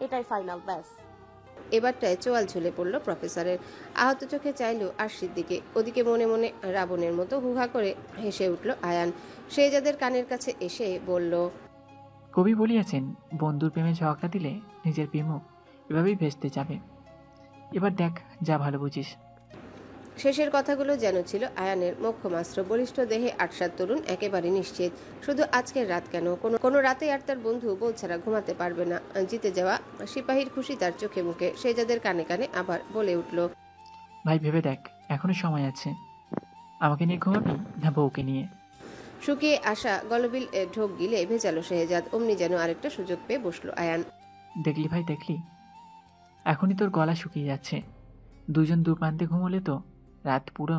এটাই ফাইনাল, ব্যাস। এবারটায় চোয়াল ঝুলে পড়ল প্রফেসরের। আহত চোখে চাইল আরশির দিকে। ওদিকে মনে মনে রাবণের মতো হুহা করে হেসে উঠল আয়ান। শেহজাদের কানের কাছে এসে বলল, কবি বলিয়াছেন, বন্ধুর প্রেমে ঝগড়া দিলে নিজের প্রেমও এভাবেই ভেস্তে যাবে। এবার দেখ, যা ভালো বুঝিস। শেষের কথাগুলো যেন ছিল আয়ানের মোক্ষমাস্ত্র। বলিষ্ঠ দেহে আটসাত তরুণ, একেবারে নিশ্চিত। শুধু আজকের রাত কেন, কোনো রাতে আর তার বন্ধু বউ ছাড়া ঘুমাতে পারবে না। জিতে যাওয়া সিপাহীর খুশি তার চোখে মুখে। শেহজাদের কানে কানে আবার বলে উঠল, ভাই ভেবে দেখ, এখনো সময় আছে। আমাকে নিয়ে ঘুমাবি না বউকে নিয়ে? শুকিয়ে আসা গলবিল ঢোক গিলে ভেজালো শেহজাদ। অমনি যেন আরেকটা সুযোগ পেয়ে বসলো আয়ান। দেখলি ভাই, দেখলি, এখনই তোর গলা শুকিয়ে যাচ্ছে। 2 জন 2 প্রান্তে ঘুমোলে তো রাত পুরো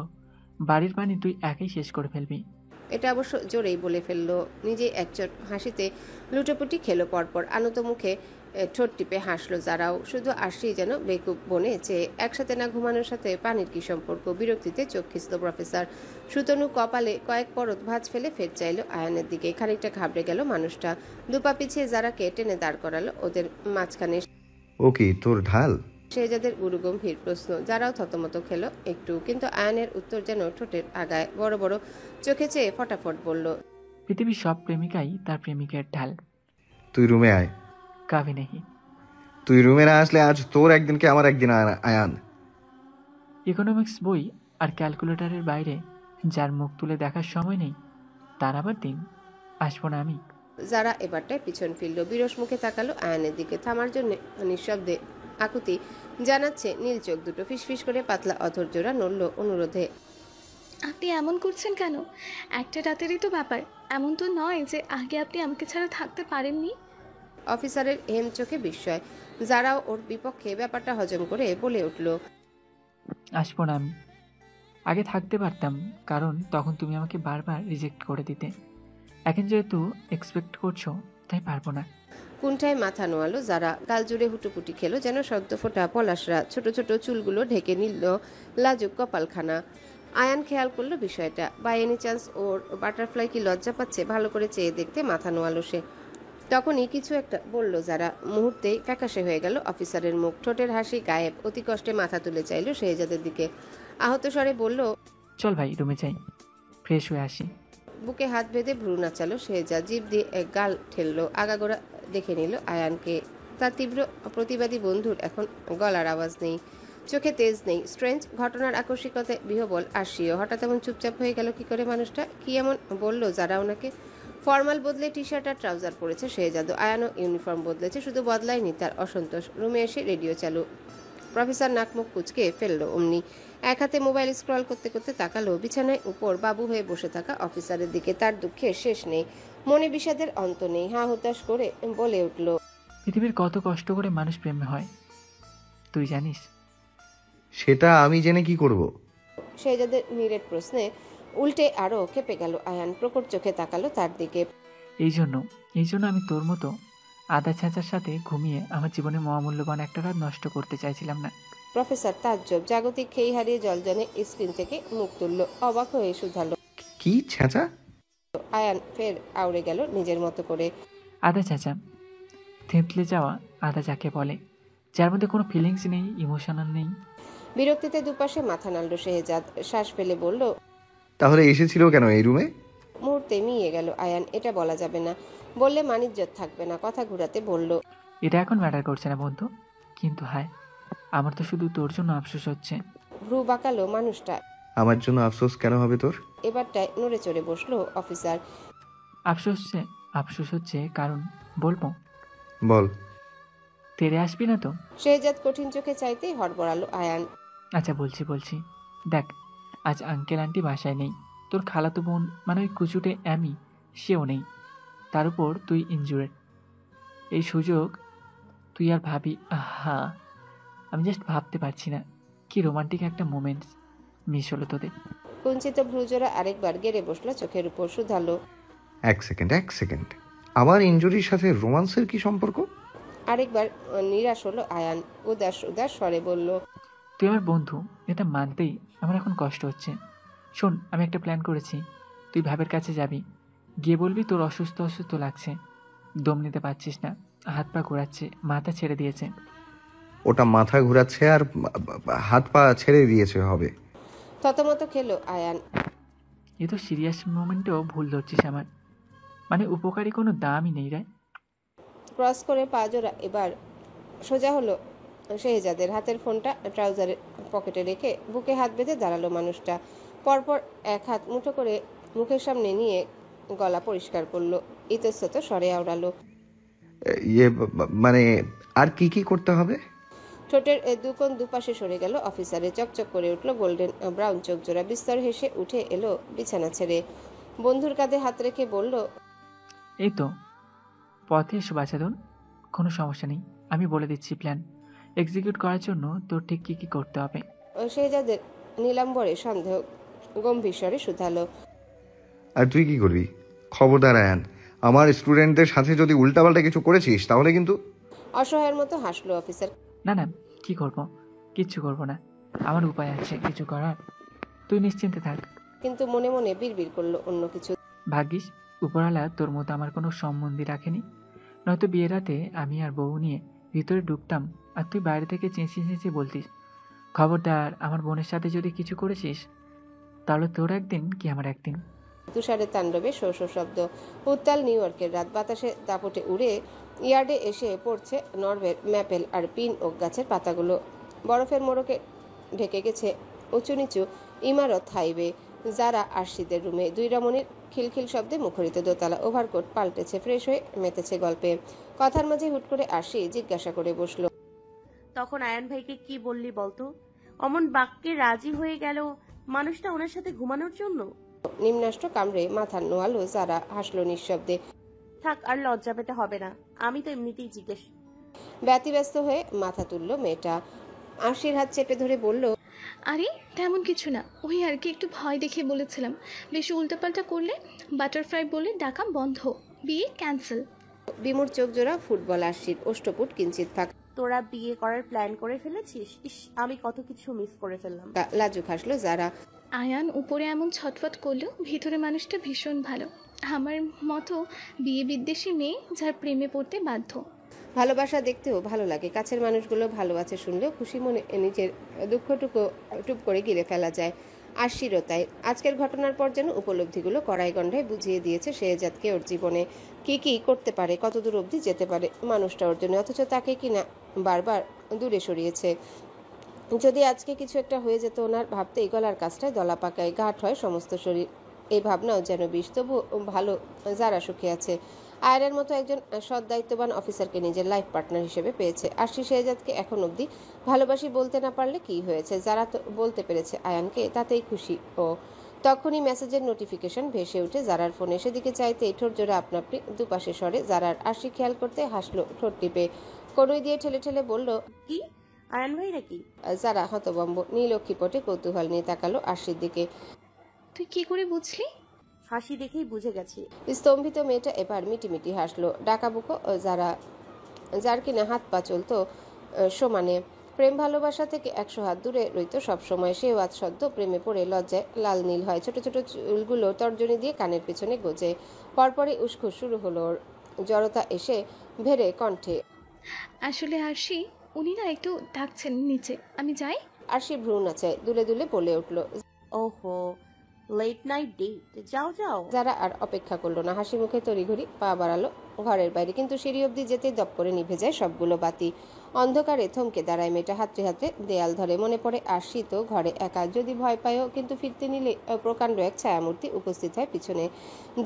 বাড়ির পানি তুই একাই শেষ করে ফেলবি। এটা অবশ্য জোরেই বলে ফেললো। নিজে একচোট হাসিতে লুটোপুটি খেলো পরপর। আনত মুখে ঠোঁট টিপে হাসলো যারাও। শুধু আরশি যেন বেকুব বনে চেয়ে। একসাথে না ঘুমানোর সাথে পানির কি সম্পর্ক? বিরক্তিতে চোখ খিঁচল প্রফেসর। সুতনু কপালে কয়েক পরত ভাঁজ ফেলে ফের চাইলো আয়ানের দিকে। খানিকটা ঘাবড়ে গেল মানুষটা। দুপা পিছিয়ে যারাকে টেনে দাঁড় করালো ওদের মাঝখানে। ও কি তোর ঢাল? শেহজাদের গুরুগম্ভীর প্রশ্ন। যারাও থতমত খেল একটু, কিন্তু আয়ানের উত্তর যেন ঠোঁটের আগায় বড় বড় চোখে চেয়ে ফটাফট বলল, পৃথিবীর সব প্রেমিকাই তার প্রেমিকের ঢাল। তুই রুমে আয়। কাবি নেহি। তুই রুমে না আসলে আজ তোর একদিনকে আমার একদিন আয়ান। ইকোনমিক্স বই আর ক্যালকুলেটরের বাইরে যার মুখ তুলে দেখার সময় নেই, তার আবার দিন আসবো না আমি। যারা এবারটায় পিছন ফিরল, বিরস মুখে তাকালো আয়ানের দিকে। থামার জন্য নিঃশব্দে আকুতি জানাচ্ছে নীল চোখ দুটো। ফিসফিস করে পাতলা অধৈর্যরা নড়ল অনুরোধে। আপনি এমন করছেন কেন? একটা রাতেরই তো ব্যাপার, এমন তো নয় যে আগে আপনি আমাকে ছাড়া থাকতে পারেননি। অফিসারের হেম চোখে বিস্ময়। যারাও ওর বিপক্ষে ব্যাপারটা হজম করে বলে উঠল, আসবো না আমি। আগে থাকতে পারতাম, কারণ তখন তুমি আমাকে বারবার রিজেক্ট করে দিতে। এখন যেহেতু এক্সপেক্ট করছো, তাই পারবো না। কুণ্ঠায় মাথা নোয়ালো যারা। গাল জুড়ে হুটুপুটি খেলো, যেন সদ্য ফোটা পলাশরা। ছোট ছোট চুলগুলো ঢেকে নিল লাজুক কপালখানা। আয়ান খেয়াল করলো বিষয়টা। বাই এনি চান্স ওর বাটারফ্লাই কি লজ্জা পাচ্ছে? ভালো করে চেয়ে দেখতে মাথা নোয়ালো সে। তখনই কিছু একটা বলল যারা। মুহূর্তেই ফ্যাকাশে হয়ে গেল অফিসারের মুখ। ঠোঁটের হাসি গায়েব। অতি কষ্টে মাথা তুলে চাইল শেহজাদের দিকে। আহত স্বরে বলল, চল ভাই, রুমে যাই, ফ্রেশ হয়ে আসি। বুকে হাত বেঁধে ভ্রু নাচালো শেহজাদ। জিভ দিয়ে এক গাল ঠেললো। আগাগোড়া দেখে নিল আয়ানকে। তার তীব্র প্রতিবাদী বন্ধুর এখন গলার আওয়াজ নেই, চোখে তেজ নেই। স্ট্রেঞ্জ ঘটনার আকস্মিকতায় বিহবল আসিও। হঠাৎ এমন চুপচাপ হয়ে গেল কি করে মানুষটা? কি এমন বলল যারা ওনাকে? ফর্মাল বদলে টি শার্ট আর ট্রাউজার পরেছে শেহজাদও। আয়ানও ইউনিফর্ম বদলেছে, শুধু বদলায়নি তার অসন্তোষ। রুমে এসে রেডিও চালু। প্রফেসর নাকমুখ কুচকে ফেললো অমনি। এক হাতে মোবাইল স্ক্রল করতে করতে তাকালো বিছানায় উপর বাবু হয়ে বসে থাকা অফিসারের দিকে। তার দুঃখের শেষ নেই, মনে বিষাদের অন্ত নেই। হা হুতাশ করে বলে উঠল, পৃথিবীর কত কষ্ট করে মানুষ প্রেমে হয় তুই জানিস? সেটা আমি জেনে কি করব? শেহজাদের নিরেট প্রশ্নে উল্টে আরো খেপে গেল আয়ান। প্রকট চোখে তাকালো তার দিকে। এই জন্য আমি তোর মতো আদা ছাঁচার সাথে ঘুমিয়ে আমার জীবনে মহামূল্যবান একটা রাত নষ্ট করতে চাইছিলাম না। প্রফেসর তাজ্জব। জাগতিক খেই হারিয়ে জলজনে স্ক্রিন থেকে মুখ তুলল। অবাক হয়ে শুধালো। কি ছেঁচা? আয়ান ফের আউড়ে গেল নিজের মতো করে। আদা চাচা, থেঁতলে যাওয়া আদা যাকে বলে, যার মধ্যে কোনো ফিলিংস নেই, ইমোশনাল নেই। বিরক্তিতে দুপাশে মাথা নাড়ল শেহজাদ। শ্বাস ফেলে বলল, তাহলে এসেছিল কেন এই রুমে? মুহূর্তে মিয়ে গেল আয়ান। এটা বলা যাবে না, বললে মানিজ্যত থাকবে না। কথা ঘুরাতে বলল, এটা এখন ম্যাটার করছে না বন্ধু, কিন্তু হায়, আমার তো শুধু তোর জন্য আফসোস হচ্ছে। ভ্রু বাঁকালো মানুষটা। আমার জন্য আফসোস কেন হবে তোর? এবারটায় নড়ে চড়ে বসলো অফিসার। আফসোস হচ্ছে কারণ বলবো? বল। তেরে আসবি না তো? শেহজাদ কঠিন চোখে চাইতেই হড়বড়ালো আয়ান। আচ্ছা বলছি। দেখ, আজ আঙ্কেল আন্টি বাসায় নেই, তোর খালাতো বোন মানে ওই কুচুটে অ্যামি সেও নেই, তার উপর তুই ইনজুরেড। এই সুযোগ তুই আর ভাবি। আহা, আমি জাস্ট ভাবতে পারছি না কি রোমান্টিক একটা মোমেন্টস মিস হলো তোদের। কুঞ্চিত ভ্রুজোড়া আরেকবার গেড়ে বসলো চোখের উপর। শুধালো, এক সেকেন্ড, আমার ইনজুরির সাথে রোমান্সের কি সম্পর্ক? আরেকবার নিরাশ হলো আয়ান। উদাস উদাস স্বরে বলল, তুই আমার বন্ধু, এটা মানতেই আমার এখন কষ্ট হচ্ছে। শোন, আমি একটা প্ল্যান করেছি। তুই ভাবের কাছে যাবি, গিয়ে বলবি তোর অসুস্থ লাগছে, দম নিতে পারছিস না, হাত পা ঘোরাচ্ছে, মাথা ছেড়ে দিয়েছে। ওটা মাথা ঘুরাচ্ছে আর হাত পা ছেড়ে দিয়েছে হবে। থতমত খেলো আয়ান। এ তো সিরিয়াস মোমেন্টেও ভুল ধরছিস আমার, মানে উপকারী কোনো দামই নেই রে। ক্রস করে পা জোড়া এবার সোজা হলো শেহজাদের। হাতের ফোনটা ট্রাউজারের পকেটে রেখে বুকে হাত বেঁধে দাঁড়ালো মানুষটা। পরপর এক হাত মুঠো করে মুখের সামনে নিয়ে গলা পরিষ্কার করলো। ইতস্তত স্বরে আওড়ালো, মানে আর কি করতে হবে? ঠোঁটের দুকোণ দুপাশে সরে গেল অফিসারে। চকচক করে উঠলো গোল্ডেন ব্রাউন চোখ জোড়া। বিস্তর হেসে উঠে এলো বিছানা ছেড়ে। বন্ধুর কাঁধে হাত রেখে বলল, এই তো পথে এসো বাছাধন, কোনো সমস্যা নেই। আমি বলে দিচ্ছি প্ল্যান এক্সিকিউট করার জন্য তোর ঠিক কী করতে হবে। শেহজাদের নীলাম্বরে সন্দেহ গম্ভীর স্বরে শুধালো, আর তুই কি করবি? খবরদার আয়ান, আমার স্টুডেন্টদের সাথে যদি উল্টাপাল্টা কিছু করেছিস তাহলে কিন্তু। অসহায়ের মতো হাসলো অফিসার। না, কি করব? কিচ্ছু করব না, আমার উপায় আছে কিছু করার, তুই নিশ্চিন্তে থাক। কিন্তু মনে মনে বিড়বিড় করলো অন্য কিছু। ভাগ্যিস উপরওয়ালা তোর মতো আমার কোনো সম্বন্ধী রাখেনি, নয়তো বিয়ের রাতে আমি আর বউ নিয়ে ভিতরে ঢুকতাম আর তুই বাইরে থেকে চেঁচিয়ে চেঁচিয়ে বলতিস, খবরদার আমার বোনের সাথে যদি কিছু করেছিস তাহলে তোর একদিন কি আমার একদিন। তুষারের তাণ্ডবে শো শো শব্দ। উত্তাল নিউ ইয়র্কের রাত, বাতাসে দাপটে উড়ে ইয়ার্ডে এসে পড়ছে নরওয়ের ম্যাপেল আর পিন ওক গাছের পাতাগুলো। বরফের মোড়কে ঢেকে গেছে উঁচু নিচু ইমারত হাইওয়ে। যারা আরশিদের রুমে দুই রমণীর খিলখিল শব্দে মুখরিত দোতলা ওভারকোট পাল্টেছে, ফ্রেশ হয়ে মেতেছে গল্পে। কথার মাঝে হুট করে আরশি জিজ্ঞাসা করে বসলো, তখন আয়ান ভাইকে কি বললি বলতো? অমন বাক্যে রাজি হয়ে গেল মানুষটা ওনার সাথে ঘুমানোর জন্য। নিম্নাষ্ট কামড়ে মাথা নোয়ালো যারা, হাসলো নিঃশব্দে। থাক, আর লজ্জা পেতে হবে না, আমি তো এমনিতেই জিজ্ঞেস। ব্যতিব্যস্ত হয়ে মাথা তুললো মেয়েটা। আরশির হাত চেপে ধরে বলল, আরে তেমন কিছু না, ওই আর কি একটু ভয় দেখে বলেছিলাম। বেশি উল্টাপাল্টা করলে বাটারফ্লাই বলে ডাকা বন্ধ, বিয়ে ক্যান্সেল। বিমূর চোখ জোড়া ফুটবল আরশির, ওষ্ঠপুট কিঞ্চিত ফাঁকা। তোরা বিয়ে করার প্ল্যান করে ফেলেছিস? ইস, আমি কত কিছু মিস করে ফেললাম। লাজুক হাসলো যারা। আয়ান উপরে এমন ছটফট করলেও ভিতরে মানুষটা ভীষণ ভালো। আমার মতো বিয়ে বিদ্বেষী মেয়ে যার প্রেমে পড়তে বাধ্য। ভালোবাসা দেখতেও ভালো লাগে, কাছের মানুষগুলো ভালো আছে শুনলেও খুশি মনে নিজের দুঃখটুকু টুপ করে গিলে ফেলা যায়। আরশিরও তাই। আজকের ঘটনার পর যেন উপলব্ধিগুলো কড়াই গন্ডায় বুঝিয়ে দিয়েছে শেহজাদকে ওর জীবনে কি কি করতে পারে, কতদূর অবধি যেতে পারে মানুষটা ওর জন্য, অথচ তাকে কিনা বারবার দূরে সরিয়েছে। যদি আজকে কিছু একটা হয়ে যেত ওনার, ভাবতেই গলার কাছটায় দলা পাকায়, ঘাট হয় সমস্ত শরীর। এই ভাবনাও যেন বিষ, তবু ভালো যারা সুখে আছে। আয়নের মতো একজন সৎ দায়িত্ববান অফিসারকে নিজের লাইফ পার্টনার হিসেবে পেয়েছে। আরশি শেহজাদকে এখন অবধি ভালোবাসি বলতে না পারলে কি হয়েছে, যারা তো বলতে পেরেছে আয়ানকে, তাতেই খুশি ও। তখনই মেসেজের নোটিফিকেশন ভেসে উঠে যারার ফোনে। সেদিকে চাইতে ঠোঁট জোড়া আপনাপনি দুপাশে সরে যারার। আরশি খেয়াল করতে হাসলো ঠোঁট টিপে, কনুই দিয়ে ঠেলে ঠেলে বলল, কি আয়ান ভাই নাকি? যারা হতবম্ব নীলক্ষীপটে কৌতূহল নিয়ে তাকালো আরশির দিকে। তুই কি করে বুঝলি? হাসি দেখেই বুঝে গেছি। স্তম্ভিত মেয়েটা এবার মিটিমিটি হাসলো। ডাকাবুকো যারা, যার কিনা হাত পা চলতো সমানে। প্রেম ভালোবাসা থেকে 100 হাত দূরে রইত সবসময়। সেও আজ সদ্য প্রেমে পড়ে লজ্জায় লাল নীল হয়। ছোট ছোট চুলগুলো তর্জনী দিয়ে কানের পেছনে গোজে। পরপরই উস্কুস শুরু হলো ওর। জড়তা এসে ভেড়ে কণ্ঠে, আসলে আরশি, উনি না একটু ডাকছেন নিচে, আমি যাই। আরশি ভ্রু নাচায়, দুলে দুলে বলে উঠল। ওহো, লেট নাইট ডেট, যাও যাও। যারা আর অপেক্ষা করলো না, হাসি মুখে তড়িঘড়ি পা বাড়ালো ঘরের বাইরে। কিন্তু সিঁড়ি অব্দি যেতেই দপ করে নিভে যায় সবগুলো বাতি। অন্ধকারে থমকে দাঁড়ায় মেয়েটা, হাতড়ে হাতড়ে দেয়াল ধরে। মনে পড়ে আরশি তো ঘরে একা, যদি ভয় পায়ও, কিন্তু ফিরতে নিলে প্রকাণ্ড এক ছায়ামূর্তি উপস্থিত হয় পিছনে।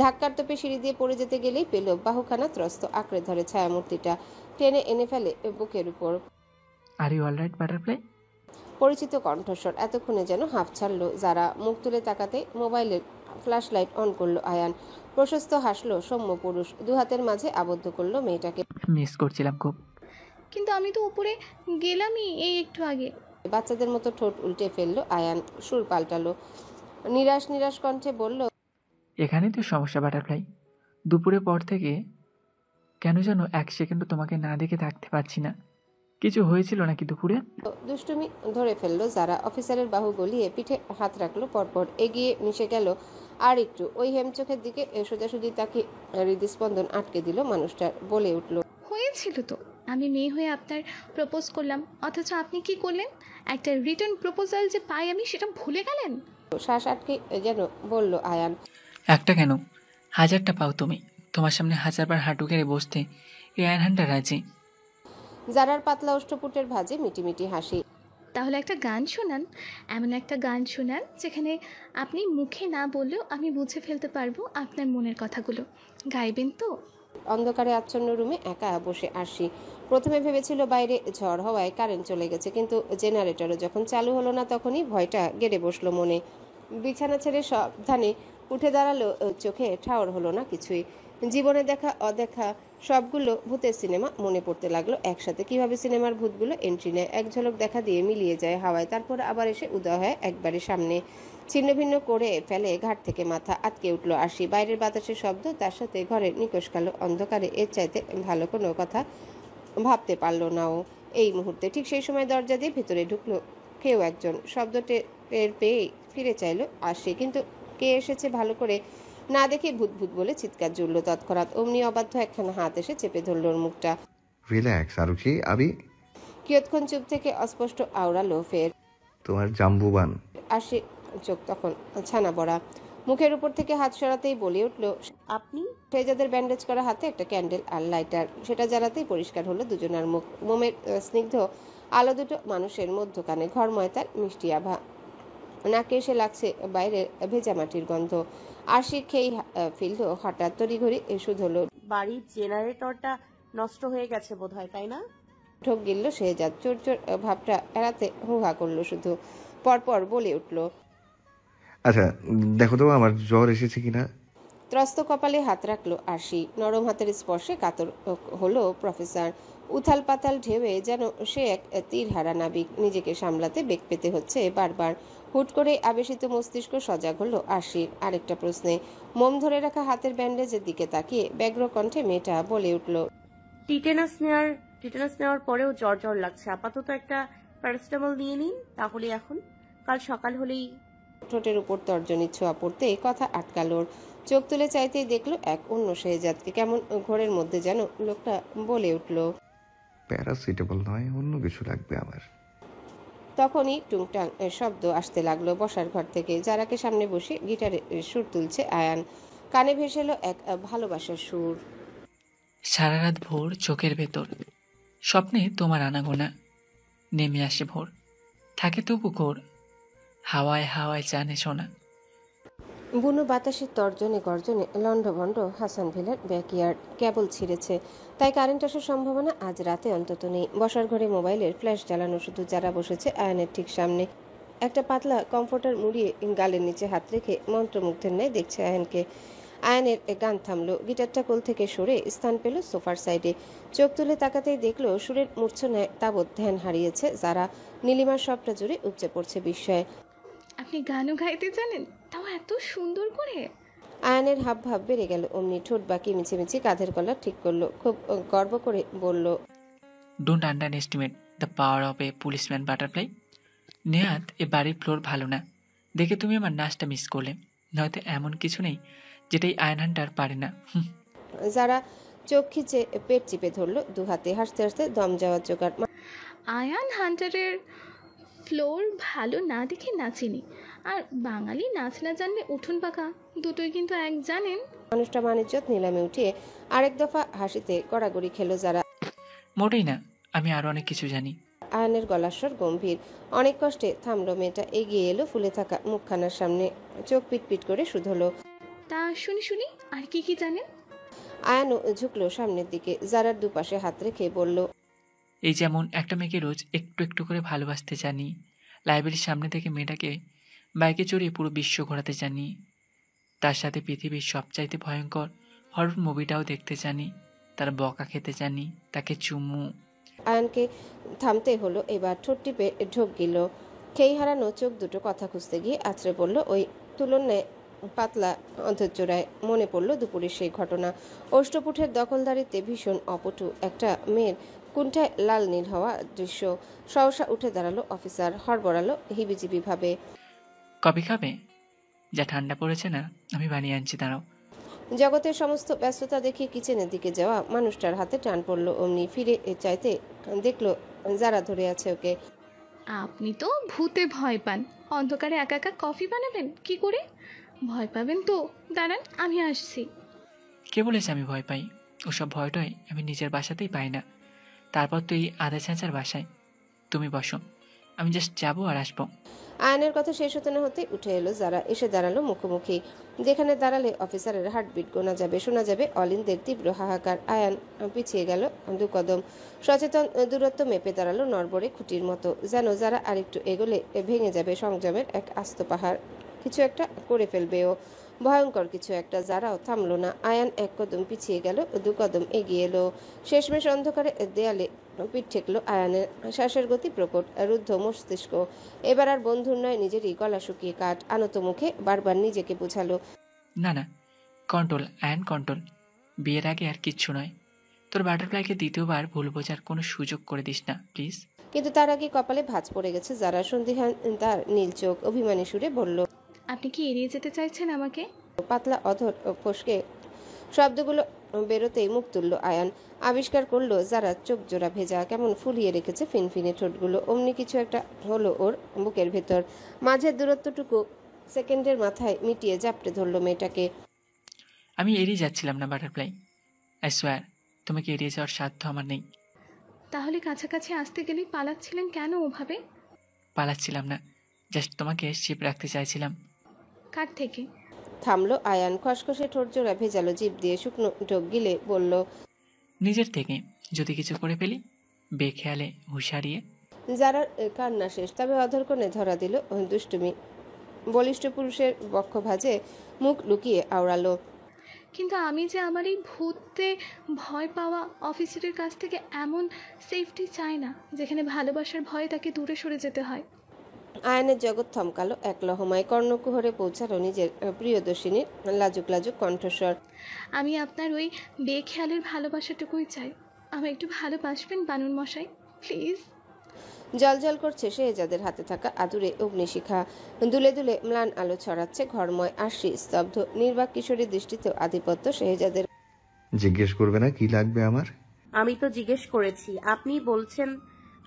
ধাক্কার তোপে সিঁড়ি দিয়ে পড়ে যেতে গেলেই পেল বাহুখানা ত্রস্ত আঁকড়ে ধরে ছায়ামূর্তিটা, টেনে এনে ফেলে বুকের উপর। Are you alright butterfly? পরিচিত কণ্ঠস্বর। এতক্ষণে যেন হাঁফ ছাড়লো যারা। মুখ তুলে তাকাতে মোবাইলের ফ্ল্যাশ লাইট অন করলো আয়ান। প্রশস্ত হাসলো সৌম্য পুরুষ, দুহাতের মাঝে আবদ্ধ করলো মেয়েটাকে। মিস করছিলাম খুব। কিন্তু আমি তো উপরে গেলামই এই একটু আগে। বাচ্চাদের মতো ঠোঁট উল্টে ফেললো আয়ান, সুর পাল্টালো, নিরাশ নিরাশ কণ্ঠে বলল, এখানেই তো সমস্যা বাটারফ্লাই। দুপুরে পর থেকে কেন যেন 1 সেকেন্ডও তোমাকে না দেখে থাকতে পারছি না। কিছু হয়েছিল নাকি দুপুরে? দুষ্টুমি ধরে ফেললো যারা। অফিসারের বাহু গলিয়ে পিঠে হাত রাখলো, পরপর এগিয়ে মিশে গেল আর একটু। ওই হেমচোখের দিকে সোজাসুজি তাকে হৃদস্পন্দন আটকে দিল মানুষটার। বলে উঠল, হয়েছিল তো, আমি মেয়ে হয়ে আপনার প্রপোজ করলাম, অথচ আপনি কি করলেন? একটা রিটার্ন প্রপোজাল যে পাই আমি, সেটা ভুলে গেলেন। শ্বাস আটকে যেন বলল আয়ান। একটা কেন, 1000টা পাও তুমি। তোমার সামনে 1000বার হাঁটু গেড়ে বসতে এই আয়নহানটা রাজি। যারার পাতলা অষ্টপুটের ভাঁজে মিটিমিটি হাসি। তাহলে একটা গান শোনান, এমন একটা গান শোনান যেখানে আপনি মুখে না বললেও আমি বুঝে ফেলতে পারবো আপনার মনের কথাগুলো। গাইবেন তো? অন্ধকারে আচ্ছন্ন রুমে একা বসে আরশি। প্রথমে ভেবেছিল বাইরে ঝড় হওয়ায় কারেন্ট চলে গেছে, কিন্তু জেনারেটরও যখন চালু হলো না তখনই ভয়টা গেড়ে বসলো মনে। বিছানা ছেড়ে সাবধানে উঠে দাঁড়ালো, চোখে ঠাওর হলো না কিছুই। জীবনে দেখা অদেখা সবগুলো ভূতের সিনেমা মনে পড়তে লাগলো একসাথে। কিভাবে সিনেমার ভূতগুলো এন্ট্রি নেয়, এক ঝলক দেখা দিয়ে মিলিয়ে যায় হাওয়ায়, তারপর আবার এসে উদয় হয় একবারে সামনে। ছিন্ন ভিন্ন করে ফেলে ঘাট থেকে মাথা। আটকে উঠলো আরশি। বাইরের বাতাসের শব্দ, তার সাথে ঘরের নিকশ কালো অন্ধকারে এর চাইতে ভালো কোনো কথা ভাবতে পারলো না ও এই মুহূর্তে। ঠিক সেই সময় দরজা দিয়ে ভেতরে ঢুকলো কেউ একজন। শব্দ টের পেয়ে ফিরে চাইলো আরশি, কিন্তু কে এসেছে ভালো করে না দেখে ভূত ভূত বলে চিৎকার জুড়ল তৎক্ষণাৎ। অমনি অবাধ্য একখানা হাত এসে চেপে ধরল ওর মুখটা। রিল্যাক্স আরুচি। আবি, কিয়ৎক্ষণ চুপ থেকে অস্পষ্ট আওড়ালো ফের। তোমার জাম্বুবান। আসে চোখ তখন ছানা বড়া, মুখের উপর থেকে হাত সরাতেই বলে উঠল। আপনি? শেহজাদের ব্যান্ডেজ করা হাতে একটা ক্যান্ডেল আর লাইটার, সেটা জ্বালাতেই পরিষ্কার হলো দুজনার মুখ। মোমের স্নিগ্ধ আলো দুটো মানুষের মধ্যখানে, ঘরময় তার মিষ্টি আভা, নাকে এসে লাগছে বাইরের ভেজা মাটির গন্ধ। আশি খেয়েই ফিরল হঠাৎ, তড়িঘড়ি শুধলো। বাড়ির জেনারেটরটা নষ্ট হয়ে গেছে বোধহয়, তাই না? ঠোক গিলল শেহজাদ, চোর চোর ভাবটা এড়াতে হুহা করলো শুধু। পরপর বলে উঠল। আচ্ছা দেখো তো আমার জ্বর এসেছে কিনা। ত্রস্ত কপালে হাত রাখলো আরশি, নরম হাতের স্পর্শে কাতর হলো প্রফেসর। উথাল পাতাল ঢেউয়ে যেন সে এক তীরহারা নাবিক, নিজেকে সামলাতে বেগ পেতে হচ্ছে বারবার। হুট করে আবেশিত মস্তিষ্ক সজাগ হলো আরশির আরেকটা প্রশ্নে। মোম ধরে রাখা হাতের ব্যান্ডেজের দিকে তাকিয়ে ব্যগ্র কণ্ঠে মেয়েটা বলে উঠল। টিটেনাস নেওয়ার পরেও জ্বর জ্বর লাগছে, আপাতত একটা প্যারাসিটামল নিয়ে নিন তাহলে। এখন কাল সকাল হলেই। ঠোঁটের উপর তর্জনী ছোঁয়া পড়তে কথা আটকালোর। চোখ তুলে চাইতেই দেখলো এক অন্য শেহজাদকে, কেমন ঘোরের মধ্যে যেন লোকটা বলে উঠল। প্যারাসিটামল নয়, অন্য কিছু লাগবে আমার। তখনই টুংটাং শব্দ আসতে লাগলো বসার ঘর থেকে। যারাকে সামনে বসে গিটারে সুর তুলছে আয়ান। কানে ভেসে এলো এক ভালোবাসার সুর। সারা রাত ভোর চোখের ভেতর স্বপ্নে তোমার আনাগোনা, নেমে আসে ভোর, থাকে তবু ঘোর, হাওয়ায় হাওয়ায় জানে শোনা। বুনো বাতাসের তর্জনে গর্জনে লণ্ডভণ্ড হাসান ভিলার ব্যাকইয়ার্ড কেবল ছিঁড়েছে, তাই কারেন্ট আসার সম্ভাবনা আজ রাতে অন্তত নেই। বসার ঘরে মোবাইলের ফ্ল্যাশ জ্বালানো, শুধু যারা বসেছে আয়ানের ঠিক সামনে। একটা পাতলা কমফোর্টার মুড়িয়ে গালের নিচে হাত রেখে মন্ত্রমুগ্ধের ন্যায় দেখছে আয়ানকে। আয়ানের গান থামলো, গিটারটা কোল থেকে সরে স্থান পেল সোফার সাইডে। চোখ তুলে তাকাতেই দেখলো সুরের মূর্ছনায় তাবৎ ধ্যান হারিয়েছে যারা। নীলিমার সবটা জুড়ে উপচে পড়ছে বিস্ময়। আপনি গানও গাইতে জানেন, তাও এত সুন্দর করে? আয়ানের হাব ভাব বেড়ে গেল অমনি, ঠোঁট বাকি মিছিমিছি কাঁধের গলা ঠিক করলো, খুব গর্ব করে বলল। Don't under estimate the power of A policeman butterfly. নেহাত এ বাড়ির ফ্লোর ভালো না দেখে তুমি আমার নাচটা মিস করলে, নয়তো এমন কিছু নেই যেটাই আয়ন হান্টার পারে না। যারা চোখ খিচে পেট চিপে ধরলো দু হাতে, হাসতে হাসতে দম যাওয়ার জোগাড়। আয়ান হান্টারের ফ্লোর ভালো না দেখে নাচেনি, আর বাঙালি নাচ না জানলে উঠোন পাকা দুটোই কিন্তু এক, জানেন? মানুষটা মানিজ্জত নিলামে উঠিয়ে আরেক দফা হাসিতে গড়াগড়ি খেলো যারা। মোটেই না, আমি আরো অনেক কিছু জানি। আয়নের গলার স্বর গম্ভীর। অনেক কষ্টে থামলো মেয়েটা, এগিয়ে এলো ফুলে থাকা মুখখানার সামনে, চোখ পিটপিট করে শুধলো। তা শুনি শুনি, আর কি কি জানেন? আয়ানও ঝুঁকলো সামনের দিকে, যারার দুপাশে হাত রেখে বলল। এই যেমন একটা মেয়েকে রোজ একটু একটু করে ভালোবাসতে জানি, লাইব্রেরির সামনে থেকে মেয়েটাকে বাইকে চড়িয়ে পুরো বিশ্ব ঘোরাতে জানি, তার সাথে পৃথিবীর সবচাইতে ভয়ঙ্কর হরর মুভিটাও দেখতে জানি, তার বকা খেতে জানি, তাকে চুমু। আয়ানকে থামতে হলো এবার, ঠোঁট টিপে ঢোক গেল। খেই হারানো চোখ দুটো কথা খুঁজতে গিয়ে আছড়ে পড়ল ওই তুলনায় পাতলা অন্তর্জোড়ায়। মনে পড়ল দুপুরের সেই ঘটনা, অষ্টপুঠের দখলদারিতে ভীষণ অপটু একটা মেয়ের কুণ্ঠায় লাল নীল হওয়া দৃশ্য। সহসা উঠে দাঁড়ালো অফিসার, হড়বড়ালো হিবিজিবি ভাবে। কফি খাবে? যা ঠান্ডা পড়েছে না, আমি বানিয়ে আনছি, দাঁড়াও। জগতের সমস্ত ব্যস্ততা দেখে কিচেনের দিকে যাওয়া মানুষটার হাতে টান পড়ল অমনি। ফিরে চাইতে দেখলো যারা ধরে আছে ওকে। আপনি তো ভূতে ভয় পান, অন্ধকারে একা একা কফি বানাবেন কি করে? ভয় পাবেন তো, দাঁড়ান আমি আসছি। কে বলেছে আমি ভয় পাই? ওসব ভয়টাই আমি নিজের বাসাতেই পাই না, তারপর তো এই আধা ছাঁচার বাসায়। তুমি বসো, আমি জাস্ট যাবো আর আসবো। আয়নের কথা শেষ হতে না হতে উঠে এলো যারা, এসে দাঁড়ালো মুখোমুখি। যেখানে দাঁড়ালে অফিসারের হার্টবিট গোনা যাবে, শোনা যাবে অলিনদের তীব্র হাহাকার। আয়ান পিছিয়ে গেল দু কদম, সচেতন দূরত্ব মেপে দাঁড়ালো নড়বড়ে খুঁটির মতো, যেন যারা আরেকটু এগোলে ভেঙে যাবে সংযমের এক আস্ত পাহাড়, কিছু একটা করে ফেলবে ও, ভয়ঙ্কর কিছু একটা। যারাও থামলো না। আয়ান এক কদম পিছিয়ে গেল, দু কদম এগিয়ে এলো। শেষমেশ অন্ধকারে দেয়ালে পিঠ ঠেকলো আয়ানের, শ্বাসের গতি প্রকট, রুদ্ধ মস্তিষ্ক। এবার আর বন্ধুর নয়, নিজেরই গলা শুকিয়ে কাঠ। আনত মুখে বারবার নিজেকে বোঝালো, না না, কন্ট্রোল অ্যান্ড কন্ট্রোল, বিয়ের আগে আর কিচ্ছু নয়। তোর বাটারফ্লাইকে দ্বিতীয়বার ভুল বোঝার কোনো সুযোগ করে দিস না প্লিজ। কিন্তু তার আগে কপালে ভাঁজ পড়ে গেছে যারা। সন্ধিহান তার নীল চোখ অভিমানী সুরে বলল, আপনি কি এড়িয়ে যেতে চাইছেন আমাকে? পাতলা অধর ফসকে শব্দগুলো বেরোতেই মুখ তুলল আয়ান। আবিষ্কার করলো যারা চোখ জোড়া ভেজা, কেমন ফুলিয়ে রেখেছে ফিনফিনে ঠোঁটগুলো। অমনি কিছু একটা হলো ওর বুকের ভেতর। মাঝের দূরত্বটুকু সেকেন্ডের মাথায় মিটিয়ে জাপটে ধরল মেয়েটাকে। আমি এড়িয়ে যাচ্ছিলাম না বাটারফ্লাই, আই সোয়ার তোমাকে এড়িয়ে যাওয়ার সাধ্য আমার নেই। তাহলে কাছাকাছি আসতে গেলেই পালাচ্ছিলেন কেন ওভাবে? পালাচ্ছিলাম না, জাস্ট তোমাকে শিপ রাখতে চাইছিলাম। কার থেকে? থামলো আয়ান, খসখসে ঠোঁট জোড়া ভেজালো জিভ দিয়ে শুকনো ঢোক গিলে বলল, নিজের থেকে যদি কিছু করে ফেলি বেখেয়ালে হুঁশিয়ারিয়ে। যারার কান্না শেষ, তবে অধরকণে ধরা দিল দুষ্টুমি। বলিষ্ঠ পুরুষের বক্ষ ভাঁজে মুখ লুকিয়ে আওড়ালো, কিন্তু আমি যে আমার এই ভূতে ভয় পাওয়া অফিসারের কাছ থেকে এমন সেফটি চাই না যেখানে ভালোবাসার ভয়ে তাকে দূরে সরে যেতে হয়। আয়নের জগৎ থমকালো এক লহমায়। কর্ণকুহরে পৌঁছালো নিজের প্রিয়দর্শিনীর লাজুক লাজুক কণ্ঠস্বর। আমি আপনার ওই বেখেয়ালের ভালোবাসাটুকুই চাই। আমায় একটু ভালোবাসবেন বানুন মশাই, প্লিজ। জলজল করছে শেহজাদের হাতে থাকা আদুরে অগ্নিশিখা। দুলে দুলে ম্লান আলো ছড়াচ্ছে ঘরময়। আশি স্তব্ধ, নির্বাক কিশোরী দৃষ্টিতেও আধিপত্য শেহজাদের। জিজ্ঞেস করবে না কি লাগবে আমার? আমি তো জিজ্ঞেস করেছি, আপনি বলছেন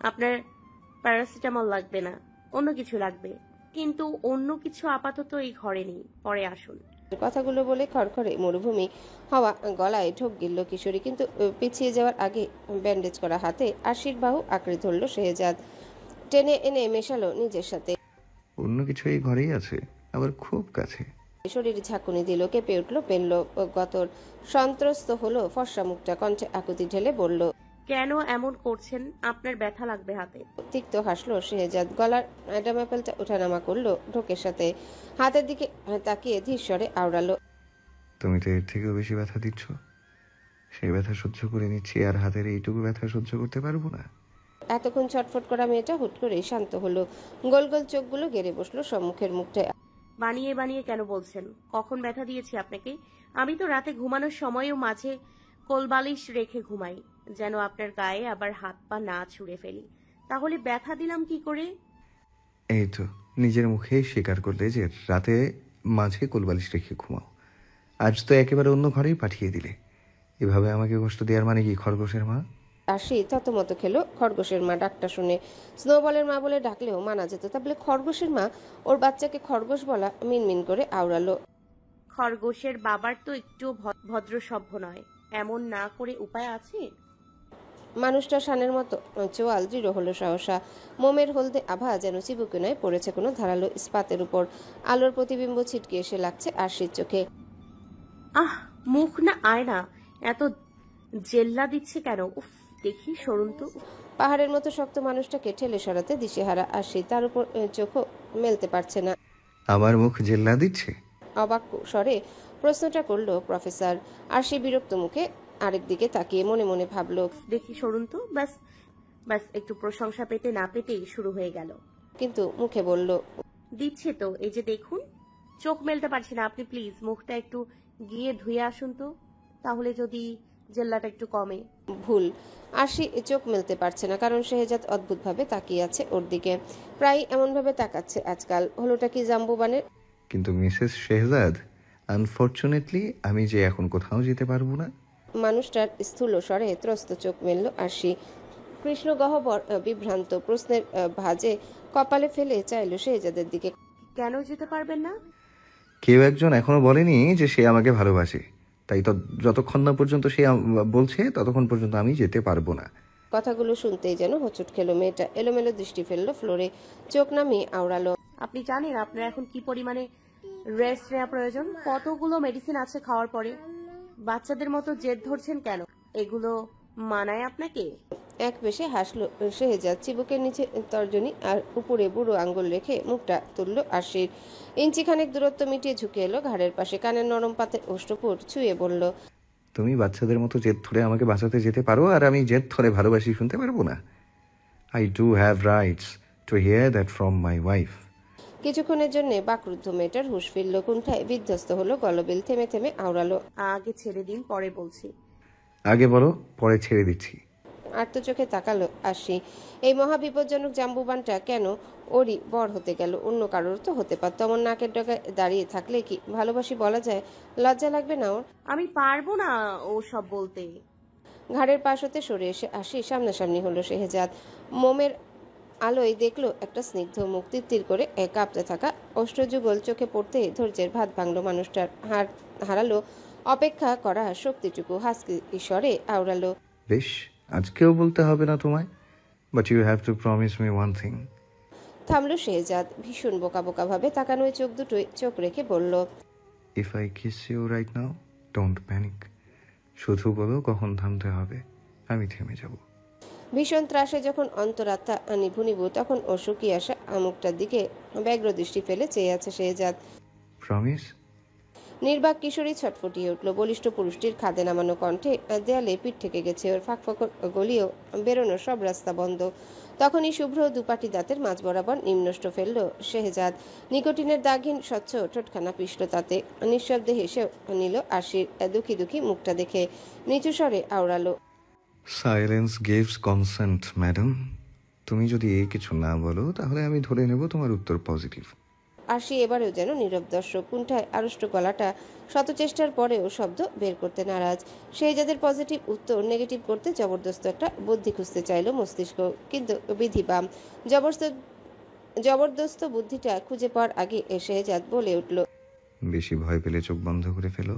আপনার প্যারাসিটামল লাগবে না, অন্য কিছু লাগবে। কিন্তু অন্য কিছু আপাতত এই ঘরে নেই, পরে আসুন। কথাগুলো বলে খড়খড়ে মরুভূমি হওয়া গলায় ঢোক গিলল কিশোরী, কিন্তু পিছিয়ে যাওয়ার আগে ব্যান্ডেজ করা হাতে আশির বাহু আঁকড়ে ধরল শেহজাদ। টেনে এনে মেশালো নিজের সাথে। অন্য কিছু এই ঘরেই আছে, আবার খুব কাছে। শরীর ঝাঁকুনি দিল, কেঁপে উঠল, পেনল গতর। সন্ত্রস্ত হলো ফর্সা মুখটা, কণ্ঠে আকুতি ঢেলে বলল, কেন এমন করছেন? আপনার ব্যথা লাগবে হাতে। তিক্ত হাসলো শেহজাদ, গলার অ্যাডাম অ্যাপেলটা ওঠানামা করলো ঢোকের সাথে। হাতের দিকে তাকিয়ে ধীর স্বরে আওড়ালো, তুমি তো এর থেকেও বেশি ব্যথা দিচ্ছ। সেই ব্যথা সহ্য করে নিচ্ছি, আর হাতের এইটুকু ব্যথা সহ্য করতে পারবো না। এতক্ষণ ছটফট করা মেয়েটা হুট করে শান্ত হলো। গোল গোল চোখগুলো গেড়ে বসলো সম্মুখের মুখটায়। বানিয়ে বানিয়ে কেন বলছেন? কখন ব্যথা দিয়েছি আপনাকে? আমি তো রাতে ঘুমানোর সময়ও মাঝে কোলবালিশ রেখে ঘুমাই, যেন আপনার গায়ে আবার হাত পা না ছুঁড়ে ফেলি। তাহলে ব্যথা দিলাম কি করে? এই তো নিজের মুখেই স্বীকার করলে যে রাতে মাঝে কোলবালিশ রেখে ঘুমাও। আজ তো একেবারে অন্য ঘরেই পাঠিয়ে দিলে। এভাবে আমাকে কষ্ট দেওয়ার মানে কি খরগোশের মা? আশি থতমত খেলো খরগোশের মা ডাকটা শুনে। স্নোবলের মা বলে ডাকলেও মানা যেত, তা বলে খরগোশের মা? ওর বাচ্চাকে খরগোশ বলা মিনমিন করে আওড়ালো। খরগোশের বাবার তো একটু ভদ্র সভ্য নয়, এমন না করে উপায় আছে? মানুষটা শানের মতো চোয়াল দৃঢ় হলো সহসা। মোমের হলদে আভা যেন চিবুকে নয় পড়েছে কোনো ধারালো ইস্পাতের উপর। আলোর প্রতিবিম্ব ছিটকে এসে লাগছে আশির চোখে। আহ, মুখ না আয়না, এত জেল্লা দিচ্ছে কেন? উফ, দেখি সরুন তো। পাহাড়ের মতো শক্ত মানুষটাকে ঠেলে সরাতে দিশেহারা আশি, তার উপর চোখও মেলতে পারছে না। আমার মুখ জেল্লা দিচ্ছে? অবাক স্বরে প্রশ্নটা করলো প্রফেসর। আশি বিরক্ত মুখে আরেক দিকে তাকিয়ে মনে মনে ভাবলো, দেখি সরুন তো। ব্যাস ব্যাস, একটু প্রশংসা পেতে না পেতেই শুরু হয়ে গেল। কিন্তু মুখে বলল, দিচ্ছে তো, এই যে দেখুন। চোখ মেলতে পারছি না, আপনি প্লিজ মুখটা একটু গিয়ে ধুয়ে আসুন তো, তাহলে যদি জেল্লাটা একটু কমে। ভুল। আশি চোখ মেলতে পারছে না, কারণ শেহজাদ অদ্ভুতভাবে তাকিয়ে আছে ওর দিকে। প্রায় এমনভাবে তাকাচ্ছে আজকাল। হলোটা কি জাম্বুবানের? কিন্তু মিসেস শেহজাদ, আনফর্চুনেটলি আমি যে এখন কোথাও যেতে পারবো না। মানুষটার স্থূল স্বরে ত্রস্ত চোখ মেলল আশি। কৃষ্ণ গহ্বর বিভ্রান্ত প্রশ্নের ভাঁজে কপালে ফেলে চাইল শেহজাদের দিকে। কেন যেতে পারবেন না? কেউ একজন এখনো বলেনি যে সে আমাকে ভালোবাসে, তাই তো যতক্ষণ না পর্যন্ত সে বলছে ততক্ষণ পর্যন্ত আমি যেতে পারবো না। কথাগুলো শুনতেই যেন হোঁচট খেলো মেয়েটা। এলোমেলো দৃষ্টি ফেললো ফ্লোরে, চোখ নামিয়ে আওড়ালো, আপনি জানেন আপনার এখন কি পরিমাণে রেস্ট নেওয়া প্রয়োজন? কতগুলো মেডিসিন আছে খাওয়ার পরে। বাচ্চাদের মতো জেদ ধরছেন কেন? এগুলো মানায় আপনাকে? এক পেশে হাসলো শেহজাদ। চিবুকের নিচে তর্জনী আর উপরে বুড়ো আঙ্গুল রেখে মুখটা তুললো আশির। ইঞ্চিখানেক দূরত্ব মিটিয়ে ঝুঁকে এলো ঘাড়ের পাশে, কানের নরম পাতে ওষ্ঠপুট ছুঁয়ে বলল, তুমি বাচ্চাদের মতো জেদ ধরে আমাকে বাঁচাতে যেতে পারো, আর আমি জেদ ধরে ভালোবাসি শুনতে পারবো না? I do have rights to here that from my wife. কিছুক্ষণের জন্য বাকরুদ্ধ মেয়েটার হুঁশ ফিরল, কুণ্ঠায় বিধ্বস্ত হলো গলবিল। থেমে থেমে আওড়ালো, আগে ছেড়ে দিন, পরে বলছি। আগে বলো, পরে ছেড়ে দিচ্ছি। আর্তচোখে তাকালো আরশি। এই মহা বিপজ্জনক জাম্বুবানটা কেন ওরই বর হতে গেল? অন্য কারোর তো হতে পারত। আমার নাকের ডগায় দাঁড়িয়ে থাকলে কি ভালোবাসি বলা যায়? লজ্জা লাগবে না ওর? আমি পারবো না ও সব বলতে। ঘাড়ের পাশ হতে সরে এসে আরশি সামনাসামনি হলো শেহজাদ। মোমের আলোয় দেখলো একটা স্নিগ্ধ মুখ, তিত্তির করে কাঁপতে থাকা অষ্টযুগল চোখে পড়তে ধৈর্যের ভাত ভাঙলো মানুষটার। হারালো অপেক্ষা করা শক্তিটুকু, হাসকি ঈশ্বরে আওড়ালো। বেশ, আজকেও বলতে হবে না তোমায়, but you have to promise me one thing. থামলো শেহজাদ, ভীষণ বোকা বোকা ভাবে তাকানোয় চোখ দুটোই চোখ রেখে বলল, if I kiss you right now, don't panic. শুধু বলো কখন থামতে হবে, আমি থেমে যাব। ভীষণ ত্রাসে যখন অন্তরাত্মা নিভু নিভু, তখন ও শুকিয়ে আসা মুখটার দিকে ব্যগ্র দৃষ্টি ফেলে চেয়ে আছে শেহজাদ। প্রমিস? নির্বাক কিশোরী ছটফটিয়ে উঠল। বলিষ্ঠ পুরুষটির খাদে নামানো কণ্ঠে দেয়ালে পিঠ ঠেকে গেছে ওর। ফাঁক গলিয়েও বেরোনোর সব রাস্তা বন্ধ। তখনই শুভ্র দুপাটি দাঁতের মাঝ বরাবর নিম্নষ্ট ফেলল শেহজাদ। নিকোটিনের দাগহীন স্বচ্ছ ঠোঁটখানা পিষল তাতে। নিঃশব্দে হেসে নিল আশির দুঃখী দুঃখী মুখটা দেখে। নিচু স্বরে আওড়ালো, সাইলেন্স গিভস কনসেন্ট ম্যাডাম। তুমি যদি কিছু না বলো তাহলে আমি ধরে নেব তোমার উত্তর পজিটিভ। আশি এবারেও যেন নীরব দর্শক। কুণ্ঠায় আড়ষ্ট গলাটা শত চেষ্টার পরেও শব্দ বের করতে নারাজ। সেই যাদের পজিটিভ উত্তর নেগেটিভ করতে জবরদস্ত একটা বুদ্ধি খুঁজতে চাইল মস্তিষ্ক, কিন্তু বিধি বাম। জবরদস্ত বুদ্ধিটা খুঁজে পাওয়ার আগে শেহজাদ বলে উঠল, বেশি ভয় পেলে চোখ বন্ধ করে ফেলো।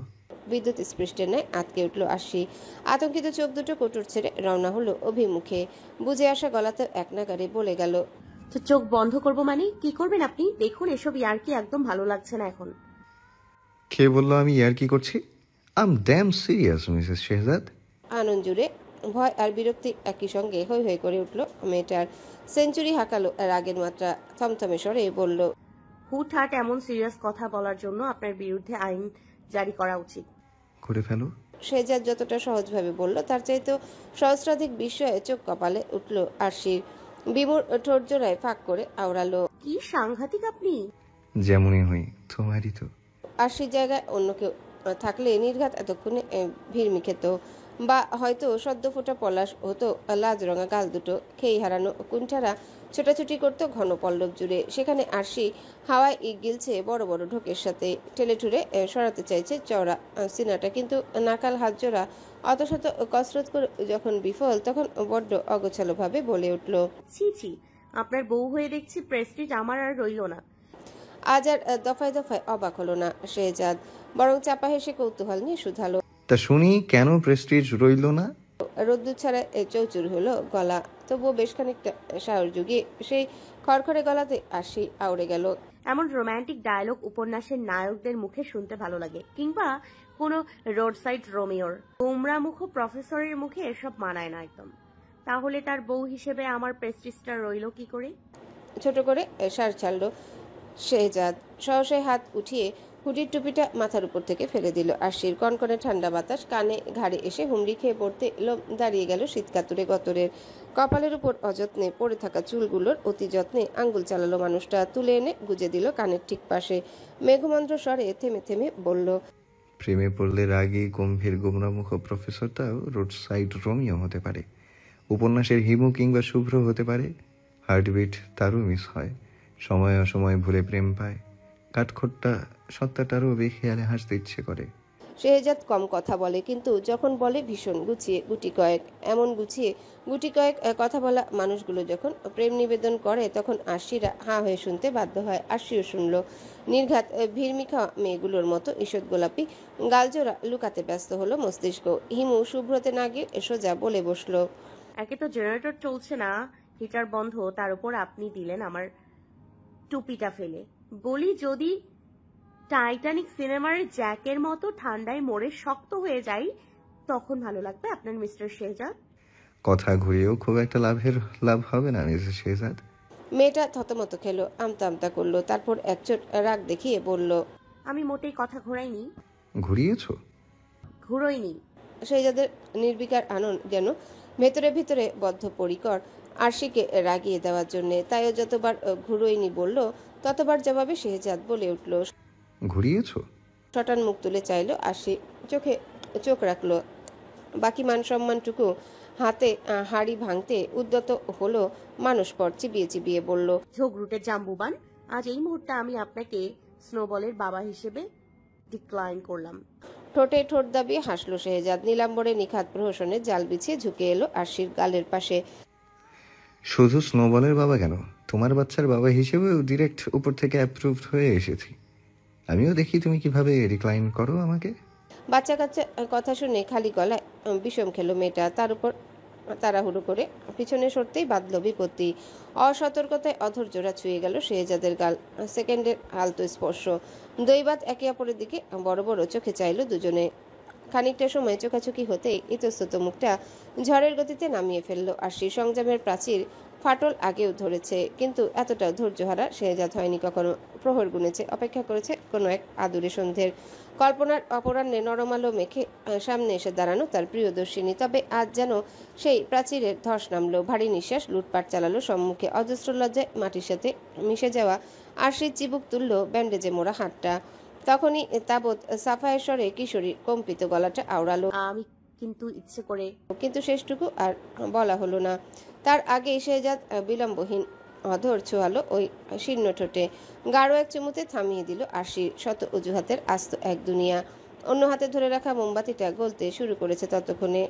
বিদ্যুৎ স্পৃষ্টের ন্যায় আটকে উঠল আশি। আতঙ্কিত চোখ দুটো কোটর ছেড়ে রওনা হলো অভিমুখে। বুঝে আসা গলাতে এক নাগারে বলে গেল, তো চোখ বন্ধ করব মানে কি করবেন আপনি? দেখুন এসব ইয়ার্কি একদম ভালো লাগছে না এখন। কে বললো আমি ইয়ার্কি করছি? I am damn serious Mrs Shehzad. আনন্দ জুড়ে ভয় আর বিরক্তি একই সঙ্গে হৈ হৈ করে উঠল মেয়েটার। সেঞ্চুরি হাঁকালো রাগের মাত্রা। থমথমে স্বরে বলল, হুটহাট এমন সিরিয়াস কথা বলার জন্য আপনার বিরুদ্ধে আইন জারি করা উচিত। করে ফেলো। শেহজাদ যতটা সহজভাবে বলল তার চাইতেও সহস্রাধিক বিস্ময়ে চোখ কপালে উঠল আরশির। বিমূর ঠোঁট জোড়ায় ফাঁক করে আওড়ালো, কি সাংঘাতিক আপনি! যেমনই হই তোমারই তো। আরশির জায়গায় অন্য কেউ থাকলে নির্ঘাত এতক্ষণে ভিড়মি খেত, বা হয়তো সদ্য ফোটা পলাশ হতো লাজ রঙা গাল দুটো। খেই হারানো কুণ্ঠারা ছোটাছুটি করতো ঘন পল্লব জুড়ে। সেখানে আরশি হাওয়ায় গিলছে বড় বড় ঢোকের সাথে। ঠেলে ঠুলে সরাতে চাইছে চওড়া সিনাটা, কিন্তু নাকাল হাত জোড়া অত শত কসরত করে যখন বিফল, তখন বড্ড অগোছালো ভাবে বলে উঠল, ছি ছি, আপনার বউ হয়ে দেখছি প্রেস্টিজ আমার আর রইল না। আজ আর দফায় দফায় অবাক হলো না শেহজাদ, বরং চাপা হেসে কৌতূহল নিয়ে শুধালো, তা শুনি কেন প্রেস্টিজ রইল না? রোদ্দুর ছাড়া চৌচুর হলো গলা, তবুও বেশ খানিকটা সাহস জুগিয়ে সেই খড়খড়ে গলাতে আরশি আউড়ে গেল। এমন রোমান্টিক ডায়লগ উপন্যাসের নায়কদের মুখে শুনতে ভালো লাগে, কিংবা কোনো রোড সাইড রোমিওর। গোমরা মুখ প্রফেসরের মুখে এসব মানায় না একদম। তাহলে তার বউ হিসেবে আমার প্রেস্টিজটা রইল কি করে? ছোট করে সার ছাড়ল শেহজাদ। সহসায় হাত উঠিয়ে হুডির টুপিটা মাথার উপর থেকে ফেলে দিল আরশির। কনকনে ঠান্ডা বাতাস কানে ঘাড়ে এসে হুমড়ি খেয়ে পড়তে এলো। দাঁড়িয়ে গেল শীতকাতুরে গতরের। কপালের উপর অযত্নে পড়ে থাকা চুলগুলোর অতি যত্নে আঙ্গুল চালালো মানুষটা। তুলে এনে গুজে দিল কানের ঠিক পাশে। মেঘমন্ত্র স্বরে থেমে থেমে বলল, প্রেমে পড়লে রাগী গম্ভীর গোমরামুখ প্রফেসরটাও রোড সাইড রোমিও হতে পারে, উপন্যাসের হিমু কিংবা শুভ্র হতে পারে। হার্টবিট তারও মিস হয়, সময় অসময় ভুলে প্রেম পায়। কাঠখোট্টা সত্তাটারও বেখেয়ালে হাসতে ইচ্ছে করে। শেহজাদ কম কথা বলে, কিন্তু যখন বলে ভীষণ গুছিয়ে। গুটি কয়েক, এমন গুছিয়ে গুটি কয়েক কথা বলা মানুষগুলো যখন প্রেম নিবেদন করে, তখন আরশিরা হাঁ হয়ে শুনতে বাধ্য হয়। আরশিও শুনল। নির্ঘাত ভিড়মি খাওয়া মেয়েগুলোর মতো ঈষৎ গোলাপি গালজোড়া লুকাতে ব্যস্ত হলো মস্তিষ্ক। হিমু শুভ্রতে না গিয়ে সোজা বলে বসলো, একে তো জেনারেটর চলছে না, হিটার বন্ধ, তার উপর আপনি দিলেন আমার টুপিটা ফেলে। বলি, যদি টাইটানিক সিনেমার জ্যাকের মতো ঠান্ডায় মরে শক্ত হয়ে যাই, তখন ভালো লাগবে আপনার মিস্টার শেহজাদ? কথা ঘুরিয়েও খুব একটা লাভ হবে না মিসেস শেহজাদ। মেয়েটা থতমত খেলো, আমতা আমতা করলো, তারপর একচোট রাগ দেখিয়ে বলল, আমি মোটেই কথা ঘোরাইনি। ঘুরিয়েছো? ঘুরোইনি। শেহজাদের নির্বিকার আনন্দ যেন ভেতরে ভেতরে বদ্ধপরিকর আরশিকে রাগিয়ে দেওয়ার জন্য। তাইও যতবার ঘুরোইনি বলল, ততবার জবাবে শেহজাদ বলে উঠল, ঘুরিয়েছো? শটান মুখ তুলে চাইল আরশি। চোখে চোখ রাখলো। বাকি মান সম্মানটুকু হাতে হাড়ি ভাঙতে উদ্যত হলো মানসপর চিবিয়ে চিবিয়ে বলল, ঝগড়ুটে জাম্বুবান, আজ এই মুহূর্তে আমি আপনাকে স্নোবলের বাবা হিসেবে ডিক্লাইন করলাম। ঠোঁটে ঠোঁট দাবিয়ে হাসল শেহজাদ। নীলাম্বরে নিখাত প্রহসনে জাল বিছিয়ে ঝুঁকে এলো আরশির গালের পাশে। শুধু স্নোবলের বাবা কেন, তোমার বাচ্চার বাবা হিসেবেও ডিরেক্ট উপর থেকে অ্যাপ্রুভড হয়ে এসেছি। আমিও দেখি তুমি কিভাবে রিক্লাইন করো আমাকে। বাচ্চা কাচ্চা কথা শুনে খালি গলায় বিষম খেলো মেয়েটা। তার উপর তাড়াহুড়ো করে পিছনে সরতেই বাঁধল বিপত্তি। অসতর্কতায় অধৈর্যরা ছুঁয়ে গেল শেহজাদের গাল। সেকেন্ডের আলতো স্পর্শ, দৈবাত একে অপরের দিকে বড় বড় চোখে চাইল দুজনে। খানিকটা সময় চোখাচোখি হতেই ইতস্তত মুখটা ঝড়ের গতিতে নামিয়ে ফেললো আরশি। সংযমের প্রাচীর ফাটল আগেও ধরেছে, কিন্তু এতটা ধৈর্যহারা শেহজাদ হয়নি কখনো। প্রহর গুনেছে, অপেক্ষা করেছে কোনো এক আদুরে সন্ধ্যের। কল্পনার অপরাহ্নে নরম আলো মেখে সামনে এসে দাঁড়ানো তার প্রিয়দর্শিনী। তবে আজ যেন সেই প্রাচীরের ধস নামলো। ভারী নিঃশ্বাস লুটপাট চালালো সম্মুখে। অজস্র লজ্জায় মাটির সাথে মিশে যাওয়া আরশির চিবুক তুলল ব্যান্ডেজে মোড়া হাতটা। তখনই তাবৎ সাফায়ের স্বরে কিশোরীর কম্পিত গলাটা আওড়ালো, আমি কিন্তু ইচ্ছে করে। কিন্তু শেষটুকু আর বলা হলো না। তার আগে শেহজাদ বিলম্বহীন অধর ছোঁয়ালো ওই শীর্ণ ঠোঁটে। গাঢ় এক চুমুতে থামিয়ে দিল আরশির শত অজুহাতের আস্ত এক দুনিয়া। অন্য হাতে ধরে রাখা মোমবাতিটা গলতে শুরু করেছে ততক্ষণে।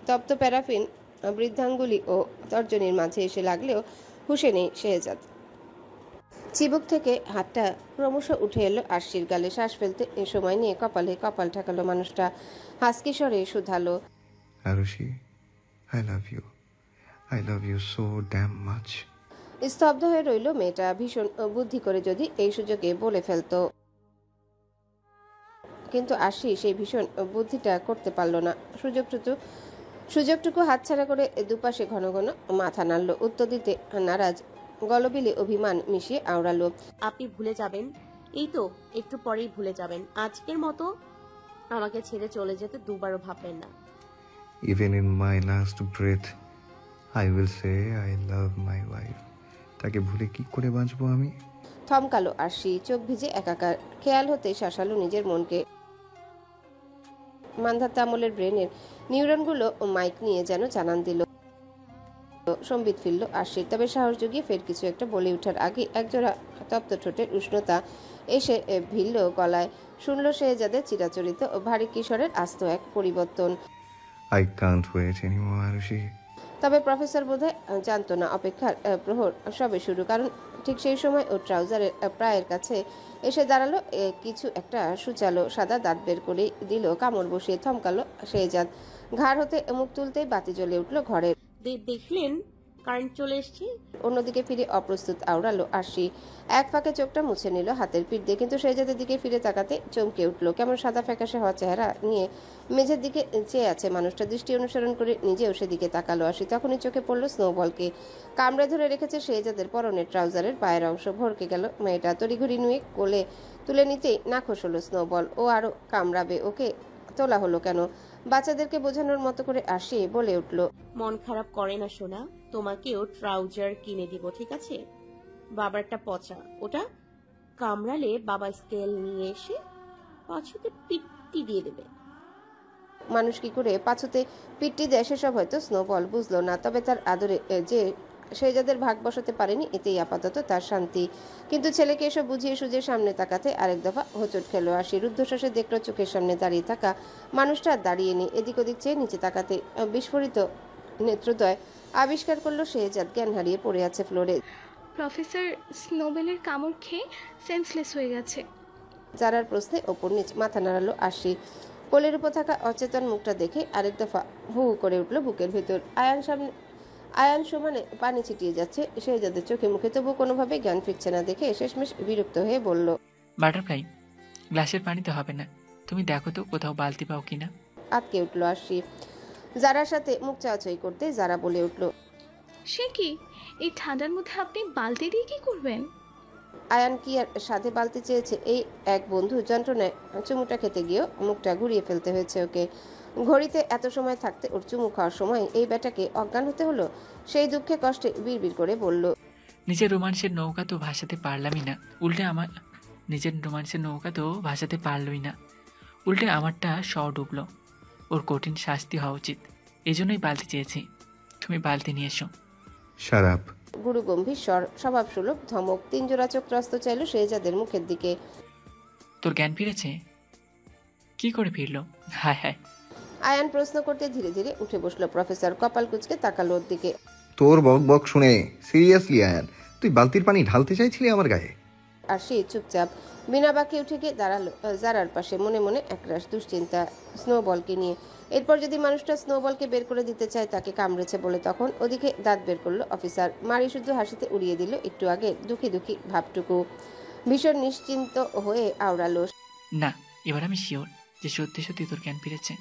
তপ্ত প্যারাফিন বৃদ্ধাঙ্গুলি ও তর্জনীর মাঝে এসে লাগলেও হুঁশে নেই শেহজাদ। চিবুক থেকে হাতটা ক্রমশ উঠে এলো আরশির গালে। শ্বাস ফেলতে সময় নিয়ে কপালে কপাল ঠেকালো মানুষটা। হাসকি স্বরে শুধালো, Arushi, I love you so damn much. স্তব্ধ হয়ে রইল মেয়েটা। ভীষণ বুদ্ধি করে যদি এই সুযোগে বলে ফেলতো, কিন্তু আরশি সেই ভীষণ বুদ্ধিটা করতে পারল না। সুযোগটুকু হাতছাড়া করে দুপাশে ঘন ঘন মাথা নাড়ল। উত্তর দিতে নারাজ গলবিলে অভিমান মিশিয়ে আওড়ালো, আপনি ভুলে যাবেন, এই তো একটু পরেই ভুলে যাবেন। আজকের মতো আমাকে ছেড়ে চলে যেতে দুবারও ভাববেন না। Even in my last breadth I will say I love my wife. তাকে ভুলে কি করে বাঁচবো আমি? থমকালো আরশি, চোখ ভিজে একাকার। খেয়াল হতে শাসালো নিজের মনকে। মান্ধাতা আমলের ব্রেনের নিউরনগুলো মাইক নিয়ে যেন জানান দিল। সম্বিত ফিরল আরশির। তবে সাহস জুগিয়ে ফের কিছু একটা বলে ওঠার আগে একজোড়া তপ্ত ঠোঁটের উষ্ণতা এসে ভিড়ল গলায়। শুনল শেহজাদের চিরাচরিত ও ভারী কিশোরের আস্ত এক পরিবর্তন। I can't wait anymore Arushi. তবে প্রফেসর বোধহয় জানতো না অপেক্ষার প্রহর সবে শুরু। কারণ ঠিক সেই সময় ও ট্রাউজারের প্রায়ের কাছে এসে দাঁড়ালো কিছু একটা সুচালো সাদা দাঁত বের করে দিল কামড় বসিয়ে। থমকালো শেহজাদ। ঘাড় হতে মুখ তুলতেই বাতি জ্বলে উঠল ঘরের। দেখলেন কারেন্ট চলে এসছে। অন্যদিকে ফিরে অপ্রস্তুত আওড়ালো আরশি। এক ফাঁকে চোখটা মুছে নিল হাতের পিঠ দিয়ে, কিন্তু শেহজাদের দিকে ফিরে তাকাতে চমকে উঠল। কেমন সাদা ফ্যাকাশে হওয়া চেহারা নিয়ে মেঝের দিকে চেয়ে আছে মানুষটা। দৃষ্টি অনুসরণ করে নিজেও সেদিকে তাকালো আরশি। তখনই চোখে পড়ল স্নোবলকে। কামড়ে ধরে রেখেছে শেহজাদের পরনের ট্রাউজারের পায়ের অংশ। ভরকে গেল মেয়েটা। তড়িঘড়ি নুয়ে কোলে তুলে নিতেই নাখোশ হলো স্নোবল। ও আরো কামড়াবে। ওকে তোলা হলো কেন? বাচ্চাদেরকে বোঝানোর মতো করে আরশি বলে উঠল, মন খারাপ করে না সোনা, তোমাকেও ট্রাউজার কিনে দিব, ঠিক আছে? বাবারটা পচা, ওটা কামড়ালে বাবা স্কেল নিয়ে এসে পাছুতে পিট্টি দিয়ে দেবে। মানুষ কি করে পাছুতে পিট্টি দেয় সেসব হয়তো স্নোবল বুঝলো না। তবে তার আদরে যে শেহজাদের ভাগ বসাতে পারেনি, এতেই আপাতত তার শান্তি। কিন্তু ছেলেকে এসব বুঝিয়ে সুঝে সামনে তাকাতে আরেক দফা হোঁচট খেলো আরশি। রুদ্ধশ্বাসে দেখলো চোখের সামনে দাঁড়িয়ে থাকা মানুষটা দাঁড়িয়ে নেই। এদিক ওদিক চেয়ে নিচে তাকাতে বিস্ফোরিত নেত্রদ্বয় আবিষ্কার করলো শেহজাদ জ্ঞান হারিয়ে পড়ে আছে ফ্লোরে। প্রফেসর স্নোবেলের কামড় খেয়ে সেন্সলেস হয়ে গেছে। যারার প্রশ্নে ওপর নিচ মাথা নাড়ালো আরশি। কোলের উপর থাকা অচেতন মুখটা দেখে আরেক দফা হু করে উঠলো বুকের ভেতর। আয়ান সমানে পানি ছিটিয়ে যাচ্ছে শেহজাদের চোখে মুখে, তবু কোনোভাবে জ্ঞান ফিরছে না দেখে শেষমেশ বিরক্ত হয়ে বলল, বাটারফ্লাই, গ্লাসের পানিতে হবে না, তুমি দেখো তো কোথাও বালতি পাও কিনা। আটকে উঠল আরশি। যারার সাথে মুখ চাওয়াচাই করতে যারা বলে উঠল, সে কি, এই ঠান্ডার মধ্যে আপনি বালতি দিয়ে কি করবেন? আয়ান কি আর সাথে বালতি চেয়েছে? এই এক বন্ধু যন্ত্রণায় চুমুটা খেতে গিয়েও মুখটা ঘুরিয়ে ফেলতে হয়েছে ওকে। ঘড়িতে এত সময় থাকতে ওর চুমু খাওয়ার সময় এই বেটাকে অজ্ঞান হতে হলো। সেই দুঃখে কষ্টে বিড়বিড় করে বলল, নিজের রোমান্সের নৌকা তো ভাসাতে পারলামই না, উল্টে আমার নিজের রোমান্সের নৌকা তো ভাসাতে পারলই না, উল্টে আমারটা শ ডুবলো। ওর কঠিন শাস্তি হওয়া উচিত। এই জন্যই বালতি চেয়েছি, তুমি বালতি নিয়ে এসো। শারাপ। গুরু গম্ভীর স্বর, স্বভাব সুলভ ধমক। 3 জোড়া চোখ ত্রস্ত চাইল শেহজাদের মুখের দিকে। তোর জ্ঞান ফিরেছে? কি করে ফিরলো? হায় হায়। আয়ান প্রশ্ন করতে ধীরে ধীরে উঠে বসলো। প্রফেসর কপাল কুঁচকে তাকালো ওর দিকে। তোর বক বক শুনে সিরিয়াসলি আয়ান, তুই বালতির পানি ঢালতে চাইছিলি আমার গায়ে? আর সে চুপচাপ বিনা বাক্যে উঠে গিয়ে দাঁড়ালো জারার পাশে, মনে মনে একরাশ দুশ্চিন্তা স্নোবলকে নিয়ে। এরপর যদি মানুষটা স্নোবলকে বের করে দিতে চায় তাকে কামড়েছে বলে, তখন ওদিকে দাঁত বের করলো অফিসার। মারি শুদ্ধ হাসিতে উড়িয়ে দিল একটু আগে দুঃখী দুঃখী ভাবটুকু। ভীষণ নিশ্চিন্ত হয়ে আওড়ালো। না, এবার আমি শিওর যে সত্যি সত্যি তোর জ্ঞান ফিরেছে।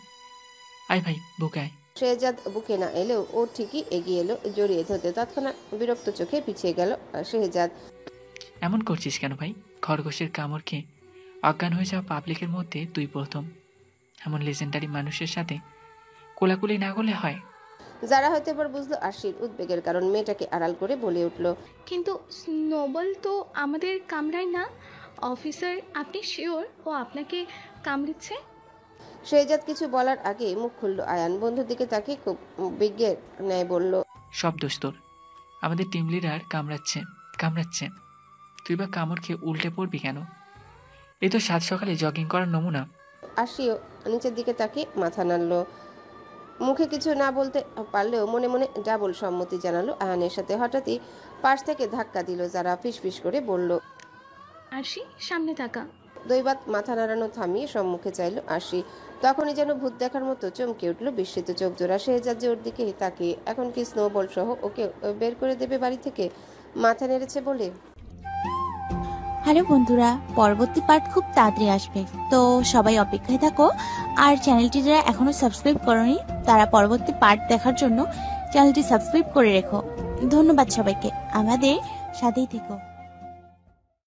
আয় ভাই, বুকে আয়। শেহজাদ বুকে না এলেও ও ঠিকই এগিয়ে এলো জড়িয়ে ধরতে। তৎক্ষণাৎ বিরক্ত চোখে পিছিয়ে গেল শেহজাদ। এমন করছিস কেন ভাই? খরগোশের কামড় খেয়ে অজ্ঞান হয়ে যাওয়া পাবলিকের মধ্যে তুই প্রথম। এমন লেজেন্ডারি মানুষের সাথে কোলাকুলি না করলে হয়? যারা হয়তো এবার বুঝলো আশির উদ্বেগের কারণ, মেয়েটাকে আড়াল করে বলে উঠল। কিন্তু স্নোবল তো আমাদের কামড়ায় না। অফিসার, আপনি শিওর ও আপনাকে কামড়েছে? শেহজাদ কিছু বলার আগে মুখ খুলল আয়ান। বন্ধুর দিকে তাকিয়ে খুব বিজ্ঞের ন্যায় বলল, সব দোষ তোর। আমাদের টিম লিডার কামড়াচ্ছে। তুই বা কামড় খেয়ে উল্টে পড়বি কেন? এই তো সাত সকালে জগিং করার নমুনা। আশিও নিচের দিকে তাকিয়ে মাথা নাড়ল। মুখে কিছু না বলতে পারলেও মনে মনে ডাবল সম্মতি জানালো আয়ানের সাথে। হঠাৎই পাশ থেকে ধাক্কা দিল যারা। ফিসফিস করে বলল, আরশি, সামনে তাকা। দৈবাত মাথা নাড়ানো থামিয়ে সম্মুখে চাইল আশি। তখনই যেন ভূত দেখার মতো চমকে উঠল বিস্মিত চোখ জোড়া। শেহজাদ যে ওর দিকে তাকিয়ে এখন কি স্নোবল সহ ওকে বের করে দেবে বাড়ি থেকে? মাথা নেড়েছে বলে। হ্যালো বন্ধুরা, পরবর্তী পার্ট খুব তাড়াতাড়ি আসবে, তো সবাই অপেক্ষায় থাকো। আর চ্যানেলটি যারা এখনো সাবস্ক্রাইব করোনি তারা পরবর্তী পার্ট দেখার জন্য চ্যানেলটি সাবস্ক্রাইব করে রেখো। ধন্যবাদ সবাইকে, আমাদের সাথেই থেকো।